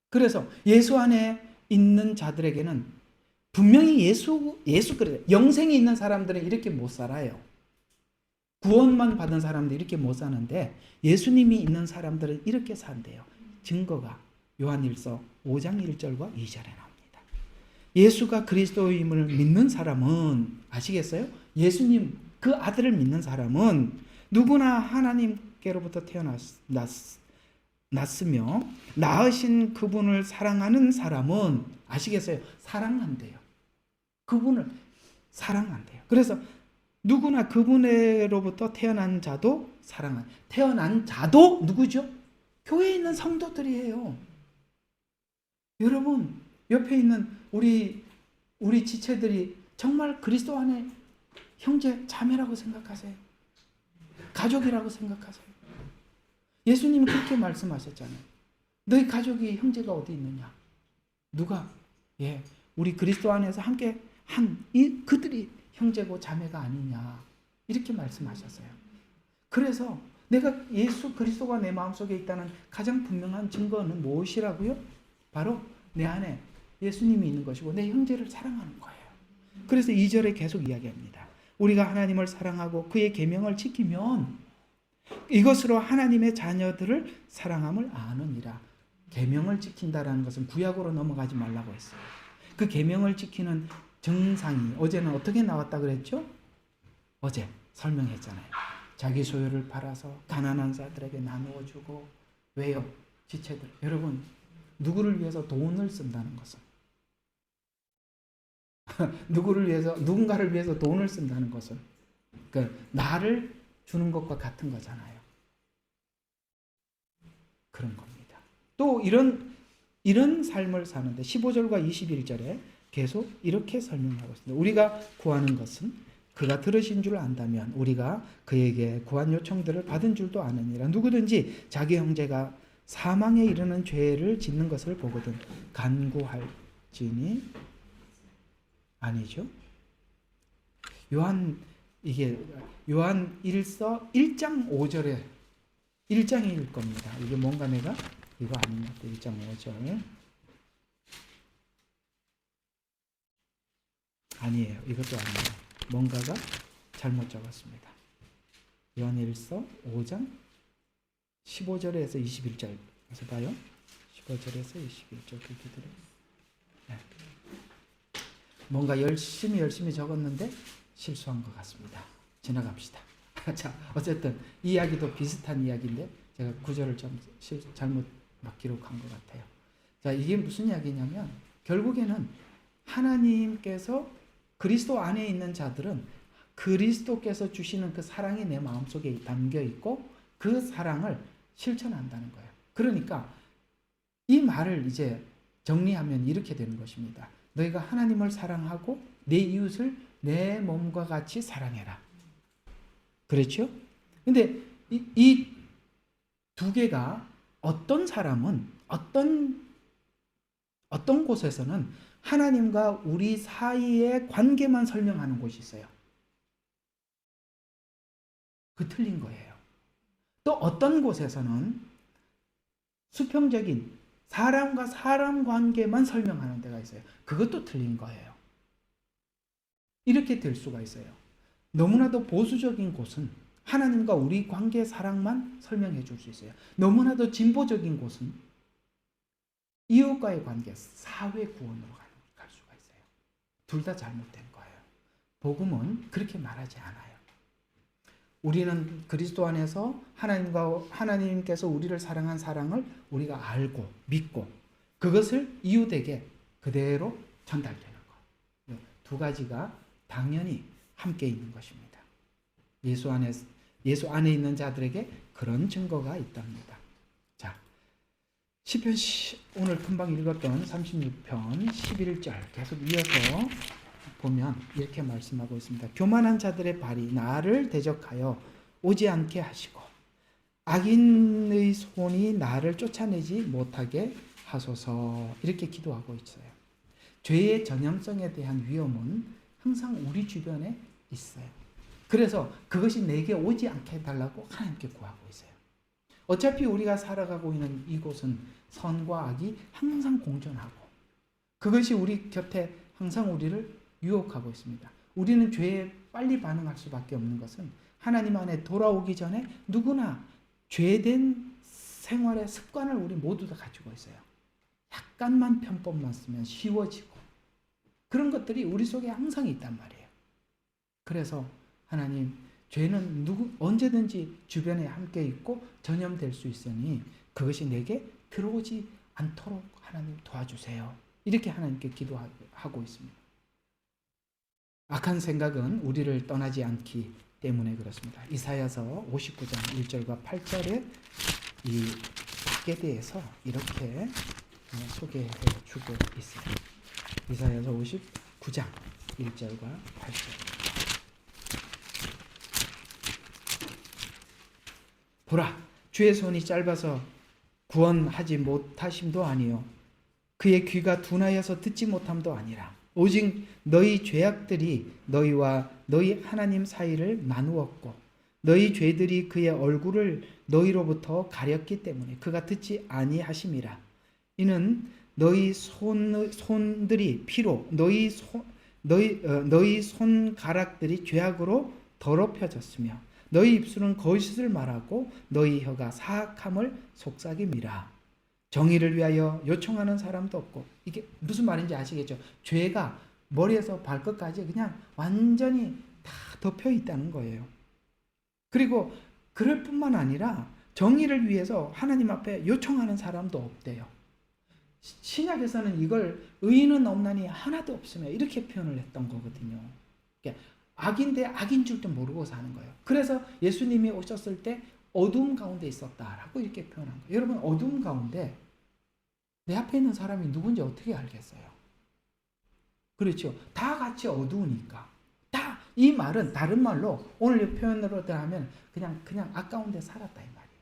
그래서 예수 안에 있는 자들에게는 분명히 예수 그래 영생이 있는 사람들은 이렇게 못 살아요. 구원만 받은 사람들이 이렇게 못 사는데 예수님이 있는 사람들은 이렇게 산대요. 증거가 요한일서 5장 1절과 2절에 나옵니다. 예수가 그리스도임을 믿는 사람은 아시겠어요? 예수님 그 아들을 믿는 사람은 누구나 하나님께로부터 태어났으며 낳으신 그분을 사랑하는 사람은 아시겠어요? 사랑한대요. 그분을 사랑한대요. 그래서 누구나 그분으로부터 태어난 자도 사랑한. 태어난 자도 누구죠? 교회에 있는 성도들이에요. 여러분 옆에 있는 우리 지체들이 정말 그리스도 안에 형제 자매라고 생각하세요? 가족이라고 생각하세요? 예수님이 그렇게 말씀하셨잖아요. 너희 가족이 형제가 어디 있느냐? 누가? 예, 우리 그리스도 안에서 함께 한 그들이 형제고 자매가 아니냐 이렇게 말씀하셨어요. 그래서 내가 예수 그리스도가 내 마음속에 있다는 가장 분명한 증거는 무엇이라고요? 바로 내 안에 예수님이 있는 것이고 내 형제를 사랑하는 거예요. 그래서 2절에 계속 이야기합니다. 우리가 하나님을 사랑하고 그의 계명을 지키면 이것으로 하나님의 자녀들을 사랑함을 아느니라. 계명을 지킨다라는 것은 구약으로 넘어가지 말라고 했어요. 그 계명을 지키는 정상이 어제는 어떻게 나왔다 그랬죠? 어제 설명했잖아요. 자기 소유를 팔아서 가난한 자들에게 나누어 주고. 왜요? 지체들. 여러분 누구를 위해서 돈을 쓴다는 것은 누군가를 위해서 돈을 쓴다는 것은 나를 주는 것과 같은 거잖아요. 그런 겁니다. 또 이런 삶을 사는데 15절과 21절에 계속 이렇게 설명하고 있습니다. 우리가 구하는 것은 그가 들으신 줄 안다면 우리가 그에게 구한 요청들을 받은 줄도 아느니라. 누구든지 자기 형제가 사망에 이르는 죄를 짓는 것을 보거든 간구할지니 아니죠. 요한 1서 1장 5절에 1장일 겁니다. 이게 뭔가 내가 이거 아닙니다. 1장 5절 아니에요. 이것도 아니에요. 뭔가가 잘못 적었습니다. 요한 1서 5장 15절에서 21절 그래서 봐요. 15절에서 21절 그기들은 네. 뭔가 열심히 적었는데 실수한 것 같습니다. 지나갑시다. 자, 어쨌든 이 이야기도 비슷한 이야기인데 제가 구절을 좀 잘못 막 기록한 것 같아요. 자, 이게 무슨 이야기냐면 결국에는 하나님께서 그리스도 안에 있는 자들은 그리스도께서 주시는 그 사랑이 내 마음속에 담겨 있고 그 사랑을 실천한다는 거예요. 그러니까 이 말을 이제 정리하면 이렇게 되는 것입니다. 너희가 하나님을 사랑하고 내 이웃을 내 몸과 같이 사랑해라. 그렇죠? 근데 이 두 개가 어떤 사람은 어떤 곳에서는 하나님과 우리 사이의 관계만 설명하는 곳이 있어요. 그 틀린 거예요. 또 어떤 곳에서는 수평적인 사람과 사람 관계만 설명하는 데가 있어요. 그것도 틀린 거예요. 이렇게 될 수가 있어요. 너무나도 보수적인 곳은 하나님과 우리 관계 사랑만 설명해 줄 수 있어요. 너무나도 진보적인 곳은 이웃과의 관계, 사회 구원으로 갈 수가 있어요. 둘 다 잘못된 거예요. 복음은 그렇게 말하지 않아요. 우리는 그리스도 안에서 하나님께서 우리를 사랑한 사랑을 우리가 알고 믿고 그것을 이웃에게 그대로 전달되는 것. 두 가지가 당연히 함께 있는 것입니다. 예수 안에 있는 자들에게 그런 증거가 있답니다. 자, 시편 오늘 금방 읽었던 36편 11절 계속 이어서 보면 이렇게 말씀하고 있습니다. 교만한 자들의 발이 나를 대적하여 오지 않게 하시고 악인의 손이 나를 쫓아내지 못하게 하소서. 이렇게 기도하고 있어요. 죄의 전염성에 대한 위험은 항상 우리 주변에 있어요. 그래서 그것이 내게 오지 않게 해달라고 하나님께 구하고 있어요. 어차피 우리가 살아가고 있는 이곳은 선과 악이 항상 공존하고 그것이 우리 곁에 항상 우리를 유혹하고 있습니다. 우리는 죄에 빨리 반응할 수밖에 없는 것은 하나님 안에 돌아오기 전에 누구나 죄된 생활의 습관을 우리 모두 다 가지고 있어요. 약간만 편법만 쓰면 쉬워지고 그런 것들이 우리 속에 항상 있단 말이에요. 그래서 하나님, 죄는 언제든지 주변에 함께 있고 전염될 수 있으니 그것이 내게 들어오지 않도록 하나님 도와주세요. 이렇게 하나님께 기도하고 있습니다. 악한 생각은 우리를 떠나지 않기 때문에 그렇습니다. 이사야서 59장 1절과 8절에 이 악에 대해서 이렇게 소개해 주고 있어요. 이사야서 59장 1절과 8절. 보라, 주의 손이 짧아서 구원하지 못하심도 아니요 그의 귀가 둔하여서 듣지 못함도 아니라 오직 너희 죄악들이 너희와 너희 하나님 사이를 나누었고 너희 죄들이 그의 얼굴을 너희로부터 가렸기 때문에 그가 듣지 아니하심이라. 이는 너희 손들이 피로 너희 손가락들이 죄악으로 더럽혀졌으며 너희 입술은 거짓을 말하고 너희 혀가 사악함을 속삭임이라. 정의를 위하여 요청하는 사람도 없고. 이게 무슨 말인지 아시겠죠? 죄가 머리에서 발끝까지 그냥 완전히 다 덮여 있다는 거예요. 그리고 그럴 뿐만 아니라 정의를 위해서 하나님 앞에 요청하는 사람도 없대요. 신약에서는 이걸 의인은 없나니 하나도 없으며 이렇게 표현을 했던 거거든요. 악인데 악인 줄도 모르고 사는 거예요. 그래서 예수님이 오셨을 때 어둠 가운데 있었다라고 이렇게 표현한 거예요. 여러분, 어둠 가운데 내 앞에 있는 사람이 누군지 어떻게 알겠어요? 그렇죠. 다 같이 어두우니까. 다 이 말은 다른 말로 오늘 이 표현으로 하면 그냥 악 가운데 살았다 이 말이에요.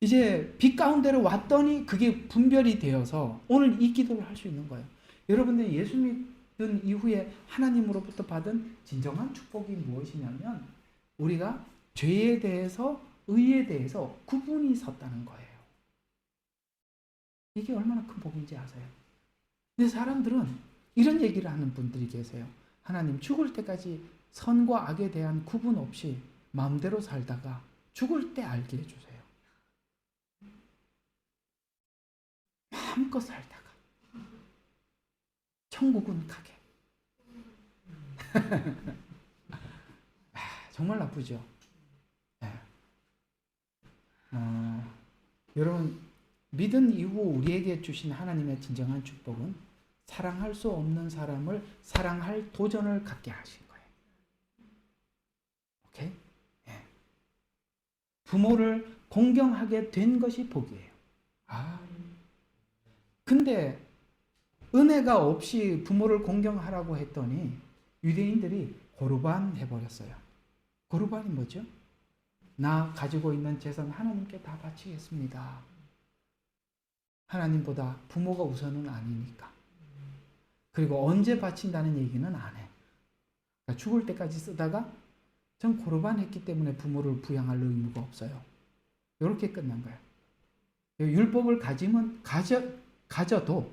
이제 빛 가운데로 왔더니 그게 분별이 되어서 오늘 이 기도를 할 수 있는 거예요. 여러분들이 예수 믿은 이후에 하나님으로부터 받은 진정한 축복이 무엇이냐면 우리가 죄에 대해서 의에 대해서 구분이 섰다는 거예요. 이게 얼마나 큰 복인지 아세요? 근데 사람들은 이런 얘기를 하는 분들이 계세요. 하나님, 죽을 때까지 선과 악에 대한 구분 없이 마음대로 살다가 죽을 때 알게 해주세요. 마음껏 살다가 천국은 가게. 정말 나쁘죠. 네. 여러분, 믿은 이후 우리에게 주신 하나님의 진정한 축복은 사랑할 수 없는 사람을 사랑할 도전을 갖게 하신 거예요. 오케이? 네. 부모를 공경하게 된 것이 복이에요. 근데 은혜가 없이 부모를 공경하라고 했더니 유대인들이 고르반 해버렸어요. 고르반이 뭐죠? 나 가지고 있는 재산 하나님께 다 바치겠습니다. 하나님보다 부모가 우선은 아니니까. 그리고 언제 바친다는 얘기는 안 해. 그러니까 죽을 때까지 쓰다가 전 고르반 했기 때문에 부모를 부양할 의무가 없어요. 이렇게 끝난 거예요. 율법을 가져도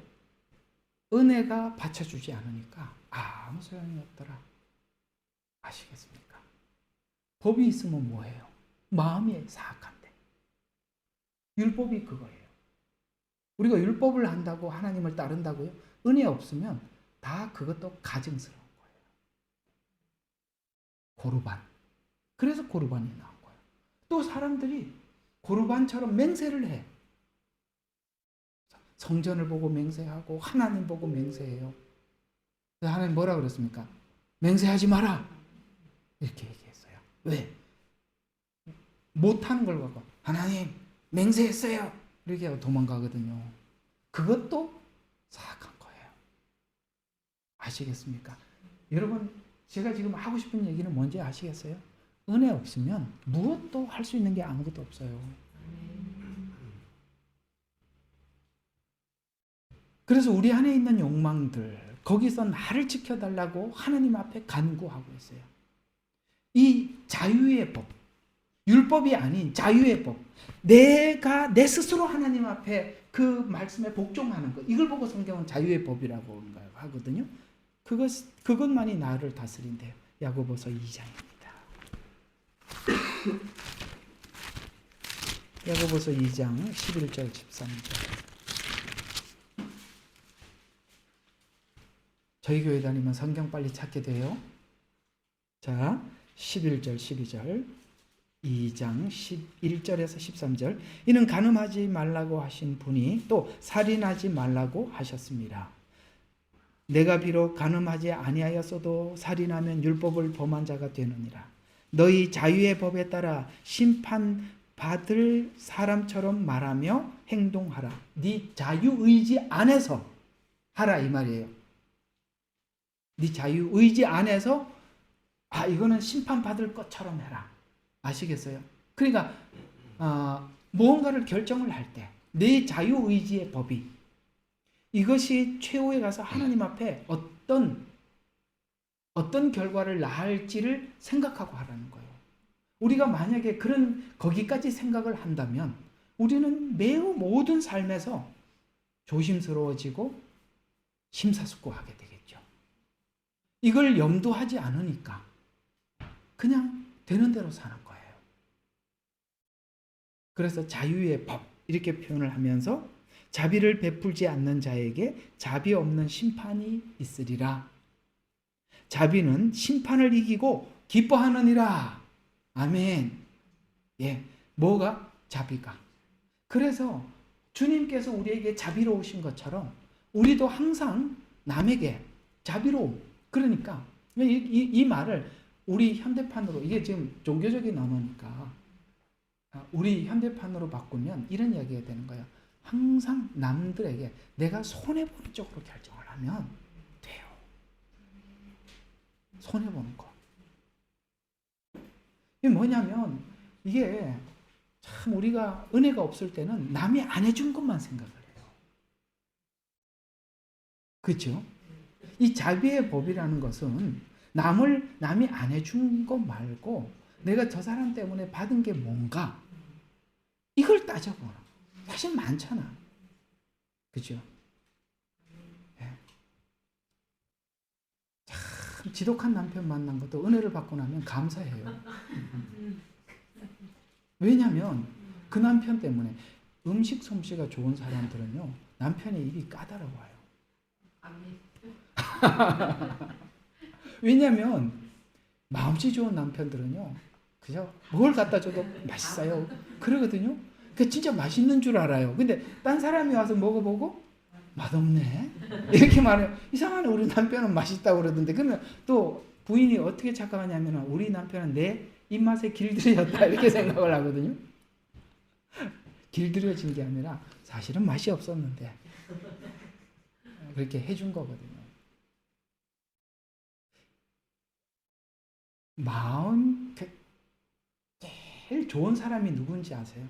은혜가 받쳐주지 않으니까 아무 소용이 없더라. 아시겠습니까? 법이 있으면 뭐예요? 마음이 사악한데. 율법이 그거예요. 우리가 율법을 한다고 하나님을 따른다고요? 은혜 없으면 다 그것도 가증스러운 거예요. 고르반. 그래서 고르반이 나온 거예요. 또 사람들이 고르반처럼 맹세를 해. 성전을 보고 맹세하고 하나님 보고 맹세해요. 하나님 뭐라 그랬습니까? 맹세하지 마라. 이렇게 얘기했어요. 왜? 못하는 걸 갖고 하나님 맹세했어요. 이렇게 하고 도망가거든요. 그것도 사악한 거예요. 아시겠습니까? 여러분, 제가 지금 하고 싶은 얘기는 뭔지 아시겠어요? 은혜 없으면 무엇도 할 수 있는 게 아무것도 없어요. 그래서 우리 안에 있는 욕망들, 거기서 나를 지켜달라고 하나님 앞에 간구하고 있어요. 이 자유의 법, 율법이 아닌 자유의 법, 내가 내 스스로 하나님 앞에 그 말씀에 복종하는 것, 이걸 보고 성경은 자유의 법이라고 하거든요. 그것만이 나를 다스린대요. 야고보서 2장입니다. 야고보서 2장 11절 13절. 저희 교회 다니면 성경 빨리 찾게 돼요. 자, 11절 12절 2장 11절에서 13절. 이는 간음하지 말라고 하신 분이 또 살인하지 말라고 하셨습니다. 내가 비록 간음하지 아니하였어도 살인하면 율법을 범한 자가 되느니라. 너희 자유의 법에 따라 심판받을 사람처럼 말하며 행동하라. 네 자유의지 안에서 하라 이 말이에요. 네 자유의지 안에서 이거는 심판받을 것처럼 해라. 아시겠어요? 그러니까 무언가를 결정을 할 때 내 자유의지의 법이 이것이 최후에 가서 하나님 앞에 어떤 결과를 낳을지를 생각하고 하라는 거예요. 우리가 만약에 거기까지 생각을 한다면 우리는 매우 모든 삶에서 조심스러워지고 심사숙고하게 되겠죠. 이걸 염두하지 않으니까 그냥 되는 대로 사는 거예요. 그래서 자유의 법 이렇게 표현을 하면서 자비를 베풀지 않는 자에게 자비 없는 심판이 있으리라. 자비는 심판을 이기고 기뻐하느니라. 아멘. 예, 뭐가? 자비가. 그래서 주님께서 우리에게 자비로우신 것처럼 우리도 항상 남에게 자비로움. 그러니까 이 말을 우리 현대판으로, 이게 지금 종교적인 언어니까 우리 현대판으로 바꾸면 이런 이야기가 되는 거예요. 항상 남들에게 내가 손해보는 쪽으로 결정을 하면 돼요. 손해보는 거. 이게 뭐냐면 이게 참 우리가 은혜가 없을 때는 남이 안 해준 것만 생각을 해요. 그렇죠? 이 자비의 법이라는 것은 남이 안 해준 것 말고 내가 저 사람 때문에 받은 게 뭔가 이걸 따져보는. 사실 많잖아. 그죠? 네. 참 지독한 남편 만난 것도 은혜를 받고 나면 감사해요. 왜냐하면 그 남편 때문에 음식 솜씨가 좋은 사람들은요 남편의 입이 까다로워요. 왜냐하면 마음씨 좋은 남편들은요 그죠? 뭘 갖다 줘도 맛있어요. 그러거든요. 그 진짜 맛있는 줄 알아요. 근데 딴 사람이 와서 먹어보고 맛없네. 이렇게 말해요. 이상하네. 우리 남편은 맛있다고 그러던데. 그러면 또 부인이 어떻게 착각하냐면 우리 남편은 내 입맛에 길들여졌다 이렇게 생각을 하거든요. 길들여진 게 아니라 사실은 맛이 없었는데 그렇게 해준 거거든요. 마음 제일 좋은 사람이 누군지 아세요?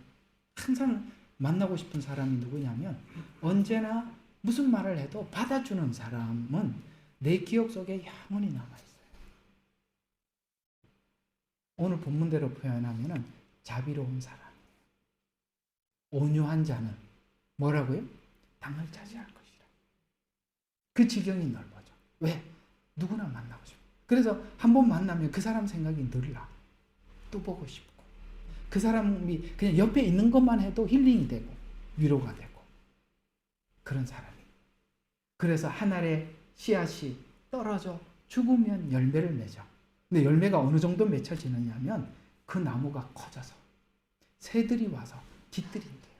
항상 만나고 싶은 사람이 누구냐면 언제나 무슨 말을 해도 받아주는 사람은 내 기억 속에 영원히 남아있어요. 오늘 본문대로 표현하면 자비로운 사람, 온유한 자는 뭐라고요? 땅을 차지할 것이라. 그 지경이 넓어져. 왜? 누구나 만나고 싶어. 그래서 한 번 만나면 그 사람 생각이 늘라. 또 보고 싶고. 그 사람이 그냥 옆에 있는 것만 해도 힐링이 되고 위로가 되고 그런 사람이. 그래서 한 알의 씨앗이 떨어져 죽으면 열매를 맺어. 근데 열매가 어느 정도 맺혀지느냐 하면 그 나무가 커져서 새들이 와서 깃들인대요.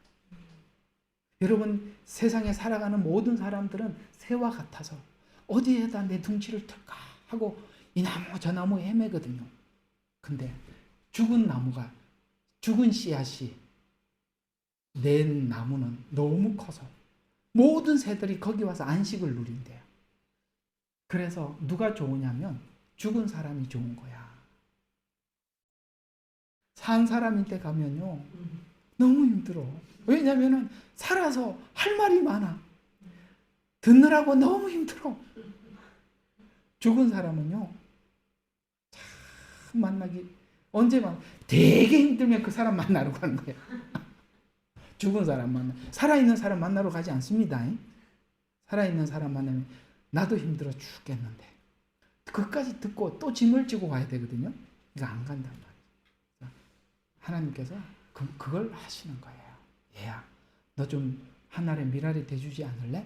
여러분 세상에 살아가는 모든 사람들은 새와 같아서 어디에다 내 둥치를 틀까 하고 이 나무 저 나무에 헤매거든요. 근데 죽은 씨앗이 낸 나무는 너무 커서 모든 새들이 거기 와서 안식을 누린대요. 그래서 누가 좋으냐면 죽은 사람이 좋은 거야. 산 사람한테 가면요 너무 힘들어. 왜냐면은 살아서 할 말이 많아. 듣느라고 너무 힘들어. 죽은 사람은요, 참 언제만 되게 힘들면 그 사람 만나러 가는 거예요. 죽은 사람 만나. 살아있는 사람 만나러 가지 않습니다. 살아있는 사람 만나면 나도 힘들어 죽겠는데 그것까지 듣고 또 짐을 지고 와야 되거든요. 이거 안 간단 말이에요. 하나님께서 그걸 하시는 거예요. 얘야, 너 좀 하늘의 미랄이 돼주지 않을래?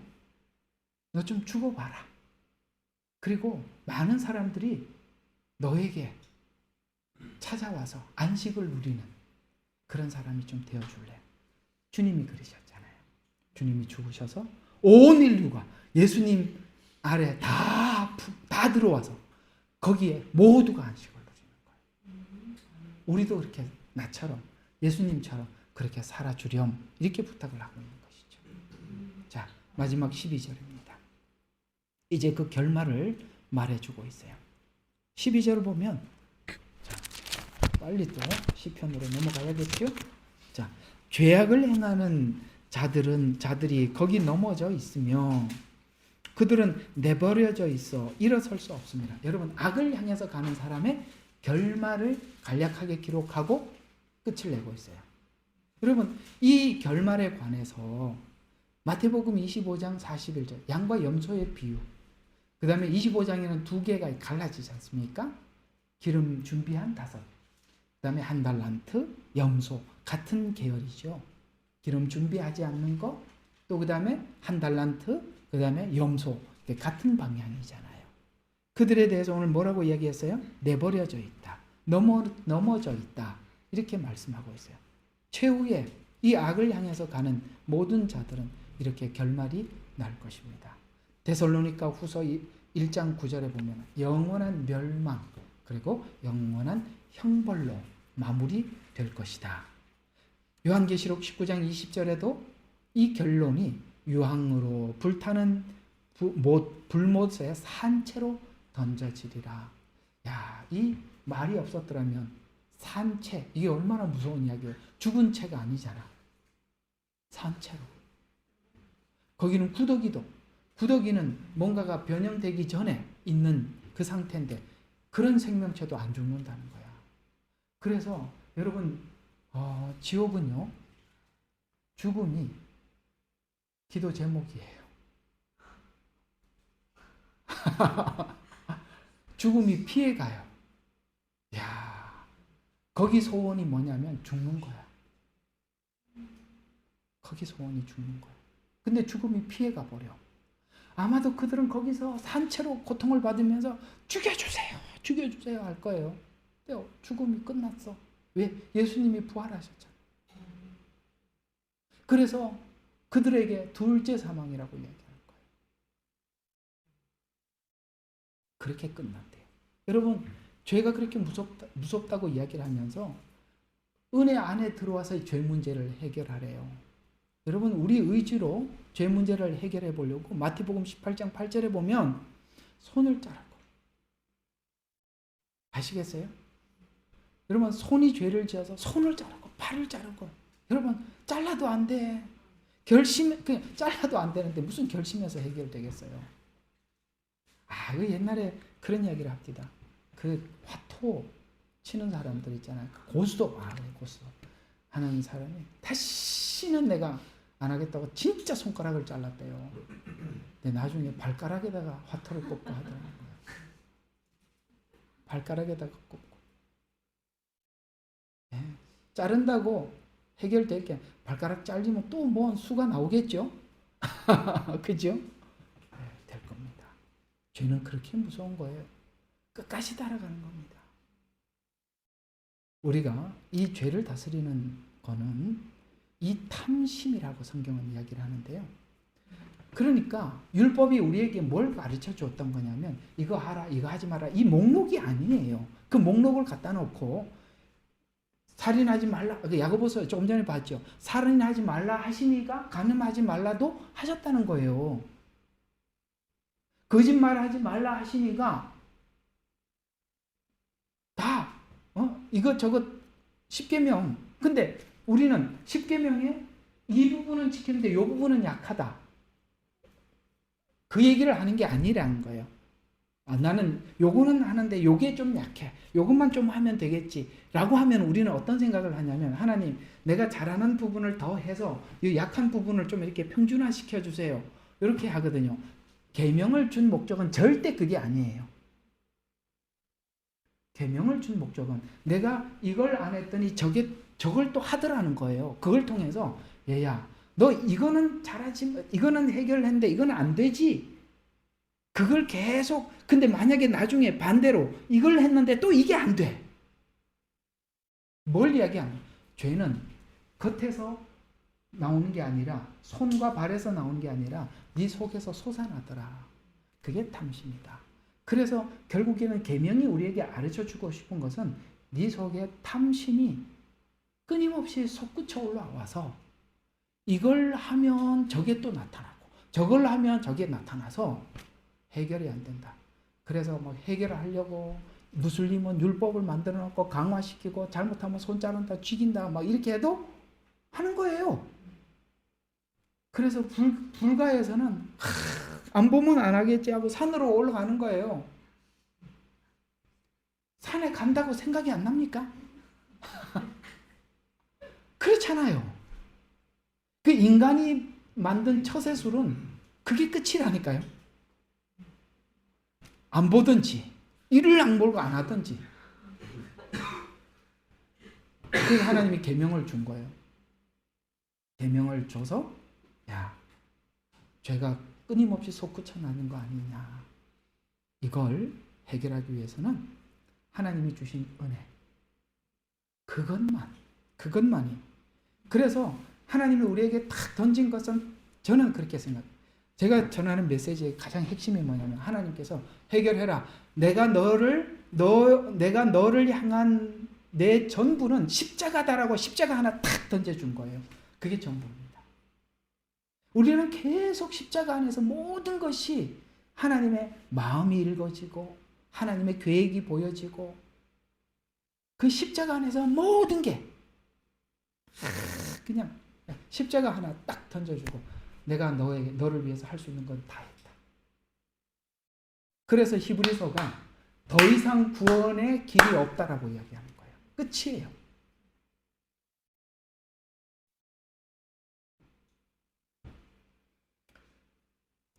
너 좀 죽어봐라. 그리고 많은 사람들이 너에게 찾아와서 안식을 누리는 그런 사람이 좀 되어줄래? 주님이 그러셨잖아요. 주님이 죽으셔서 온 인류가 예수님 아래 다 들어와서 거기에 모두가 안식을 누리는 거예요. 우리도 그렇게 나처럼 예수님처럼 그렇게 살아주렴 이렇게 부탁을 하고 있는 것이죠. 자, 마지막 12절입니다. 이제 그 결말을 말해주고 있어요. 12절을 보면 자, 빨리 또 시편으로 넘어가야겠죠. 자, 죄악을 행하는 자들이 거기 넘어져 있으며 그들은 내버려져 있어 일어설 수 없습니다. 여러분, 악을 향해서 가는 사람의 결말을 간략하게 기록하고 끝을 내고 있어요. 여러분, 이 결말에 관해서 마태복음 25장 41절 양과 염소의 비유, 그 다음에 25장에는 두 개가 갈라지지 않습니까? 기름 준비한 5, 그 다음에 1달란트, 염소 같은 계열이죠. 기름 준비하지 않는 거, 또 그 다음에 1달란트, 그 다음에 염소, 같은 방향이잖아요. 그들에 대해서 오늘 뭐라고 이야기했어요? 내버려져 있다, 넘어져 있다, 이렇게 말씀하고 있어요. 최후에 이 악을 향해서 가는 모든 자들은 이렇게 결말이 날 것입니다. 데살로니가 후서 1장 9절에 보면 영원한 멸망 그리고 영원한 형벌로 마무리될 것이다. 요한계시록 19장 20절에도 이 결론이 유황으로 불타는 불못에 산채로 던져지리라. 야, 이 말이 없었더라면 산채, 이게 얼마나 무서운 이야기예요. 죽은 채가 아니잖아. 산채로. 거기는 구더기는 뭔가가 변형되기 전에 있는 그 상태인데 그런 생명체도 안 죽는다는 거야. 그래서 여러분, 지옥은요, 죽음이 기도 제목이에요. 죽음이 피해가요. 야, 거기 소원이 뭐냐면 죽는 거야. 거기 소원이 죽는 거야. 근데 죽음이 피해가 버려. 아마도 그들은 거기서 산채로 고통을 받으면서 죽여주세요 할 거예요. 근데 죽음이 끝났어. 왜? 예수님이 부활하셨잖아. 그래서 그들에게 둘째 사망이라고 이야기하는 거예요. 그렇게 끝났대요. 여러분, 죄가 그렇게 무섭다고 이야기를 하면서 은혜 안에 들어와서 죄 문제를 해결하래요. 여러분, 우리 의지로 죄 문제를 해결해 보려고 마태복음 18장 8절에 보면 손을 자르고, 아시겠어요? 여러분, 손이 죄를 지어서 손을 자르고 팔을 자르고, 여러분, 잘라도 안 돼. 그냥 잘라도 안 되는데 무슨 결심해서 해결되겠어요? 그 옛날에 그런 이야기를 합니다. 그 화토 치는 사람들 있잖아요. 고수도 하는 사람이 다시는 내가 안 하겠다고 진짜 손가락을 잘랐대요. 근데 나중에 발가락에다가 화토를 꽂고 하더라고요. 발가락에다가 꽂고. 네. 자른다고 해결될 게, 발가락 잘리면 또 뭔 수가 나오겠죠? 그죠? 네, 될 겁니다. 죄는 그렇게 무서운 거예요. 끝까지 따라가는 겁니다. 우리가 이 죄를 다스리는 거는 이 탐심이라고 성경은 이야기를 하는데요. 그러니까 율법이 우리에게 뭘 가르쳐 줬던 거냐면 이거 하라, 이거 하지 마라, 이 목록이 아니에요. 그 목록을 갖다 놓고 살인하지 말라, 야고보서 조금 전에 봤죠. 살인하지 말라 하시니까 간음하지 말라도 하셨다는 거예요. 거짓말하지 말라 하시니까 다 이것저것 10계명. 근데 우리는 10계명에 이 부분은 지키는데 이 부분은 약하다. 그 얘기를 하는 게 아니라는 거예요. 나는 요거는 하는데 요게 좀 약해. 요것만 좀 하면 되겠지. 라고 하면 우리는 어떤 생각을 하냐면, 하나님, 내가 잘하는 부분을 더 해서 이 약한 부분을 좀 이렇게 평준화 시켜주세요. 이렇게 하거든요. 계명을 준 목적은 절대 그게 아니에요. 계명을 준 목적은 내가 이걸 안 했더니 저걸 또 하더라는 거예요. 그걸 통해서 얘야, 너 이거는 잘하지, 이거는 해결했는데 이거는 안 되지. 그걸 계속, 근데 만약에 나중에 반대로 이걸 했는데 또 이게 안 돼. 뭘 이야기하냐? 죄는 겉에서 나오는 게 아니라, 손과 발에서 나오는 게 아니라 네 속에서 솟아나더라. 그게 탐심이다. 그래서 결국에는 계명이 우리에게 가르쳐 주고 싶은 것은 네 속에 탐심이 끊임없이 솟구쳐 올라와서 이걸 하면 저게 또 나타나고 저걸 하면 저게 나타나서 해결이 안 된다. 그래서 뭐 해결을 하려고 무슬림은 율법을 만들어 놓고 강화시키고 잘못하면 손 자른다, 죽인다 막 이렇게 해도 하는 거예요. 그래서 불가에서는 안 보면 안 하겠지 하고 산으로 올라가는 거예요. 산에 간다고 생각이 안 납니까? 그렇잖아요. 그 인간이 만든 처세술은 그게 끝이라니까요. 안 보든지, 이를 안 보고 안 하든지. 그래서 하나님이 계명을 준 거예요. 계명을 줘서, 야, 죄가 끊임없이 솟구쳐 나는 거 아니냐. 이걸 해결하기 위해서는 하나님이 주신 은혜. 그것만이. 그래서 하나님이 우리에게 탁 던진 것은 저는 그렇게 생각해요. 제가 전하는 메시지의 가장 핵심이 뭐냐면, 하나님께서 해결해라. 내가 너를 향한 내 전부는 십자가다라고 십자가 하나 탁 던져준 거예요. 그게 전부입니다. 우리는 계속 십자가 안에서 모든 것이 하나님의 마음이 읽어지고 하나님의 계획이 보여지고 그 십자가 안에서 모든 게 그냥 십자가 하나 딱 던져주고 내가 너를 위해서 할 수 있는 건 다 했다. 그래서 히브리서가 더 이상 구원의 길이 없다라고 이야기하는 거예요. 끝이에요.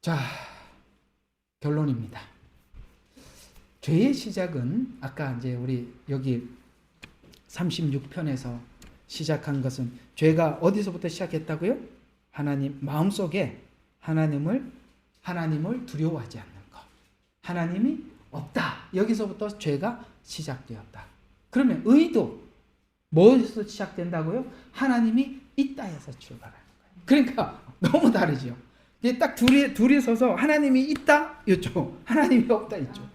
자, 결론입니다. 죄의 시작은 아까 이제 우리 여기 36편에서 시작한 것은 죄가 어디서부터 시작했다고요? 하나님 마음속에 하나님을 두려워하지 않는 것. 하나님이 없다. 여기서부터 죄가 시작되었다. 그러면 의도 뭐에서 시작된다고요? 하나님이 있다에서 출발하는 거예요. 그러니까 너무 다르죠. 이게 딱 둘이 서서 하나님이 있다 이쪽, 하나님이 없다 이쪽.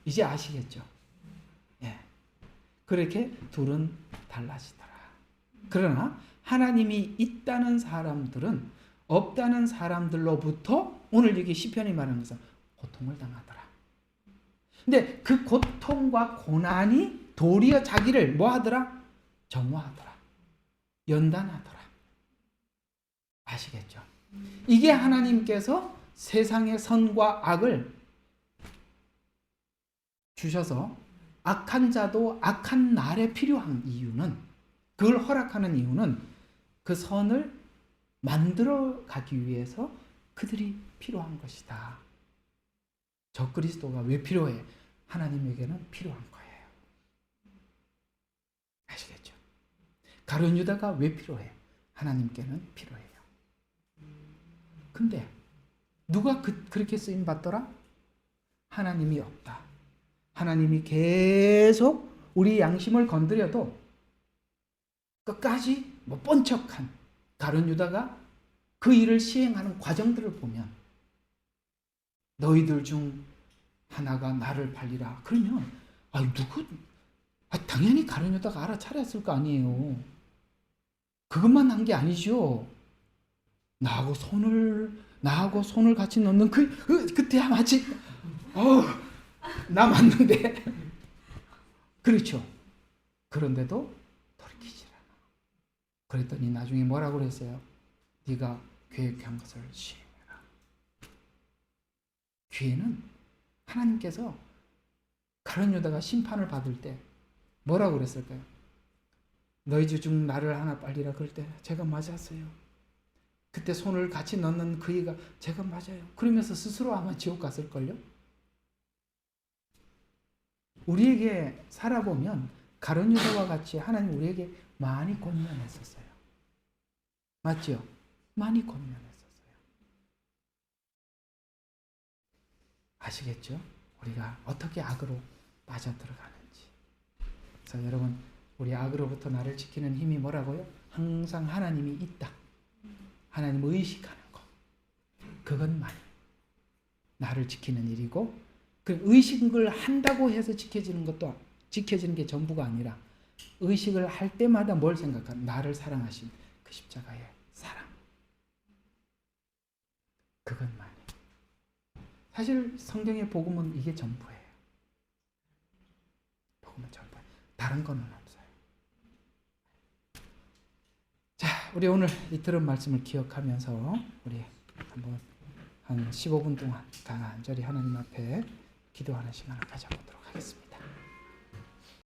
이제 아시겠죠? 예. 그렇게 둘은 달라지더라. 그러나 하나님이 있다는 사람들은 없다는 사람들로부터 오늘 여기 시편이 말하는 것은 고통을 당하더라. 근데 그 고통과 고난이 도리어 자기를 뭐 하더라? 정화하더라. 연단하더라. 아시겠죠? 이게 하나님께서 세상의 선과 악을 주셔서 악한 자도 악한 날에 필요한 이유는, 그걸 허락하는 이유는 그 선을 만들어 가기 위해서 그들이 필요한 것이다. 저 그리스도가 왜 필요해? 하나님에게는 필요한 거예요. 아시겠죠? 가룟 유다가 왜 필요해? 하나님께는 필요해요. 근데 누가 그렇게 쓰임 받더라? 하나님이 없다. 하나님이 계속 우리 양심을 건드려도 끝까지 못 본 척한 가룟 유다가 그 일을 시행하는 과정들을 보면, 너희들 중 하나가 나를 팔리라. 그러면 당연히 가룟 유다가 알아차렸을 거 아니에요. 그것만 한 게 아니죠. 나하고 손을 같이 넣는 그때 마치 나 맞는데 그렇죠. 그런데도 돌이키질 않아. 그랬더니 나중에 뭐라고 그랬어요? 네가 계획한 것을 시행해라. 뒤에는 하나님께서 가룟 유다가 심판을 받을 때 뭐라고 그랬을까요? 너희 주 중 나를 하나 빨리라 그럴 때 제가 맞았어요. 그때 손을 같이 넣는 그이가 제가 맞아요. 그러면서 스스로 아마 지옥 갔을걸요? 우리에게 살아보면 가룟 유다와 같이 하나님 우리에게 많이 권면했었어요. 맞죠? 많이 권면했었어요. 아시겠죠? 우리가 어떻게 악으로 빠져들어가는지. 그래서 여러분, 우리 악으로부터 나를 지키는 힘이 뭐라고요? 항상 하나님이 있다. 하나님 의식하는 것. 그것만 나를 지키는 일이고, 그 의식을 한다고 해서 지켜지는 게 전부가 아니라 의식을 할 때마다 뭘 생각하는? 나를 사랑하신 그 십자가의 사랑. 그것만이. 사실 성경의 복음은 이게 전부예요. 복음은 전부예요. 다른 거는 없어요. 자, 우리 오늘 이 들은 말씀을 기억하면서 우리 한번 한 15분 동안 간절히 하나님 앞에 기도하는 시간을 가져보도록 하겠습니다.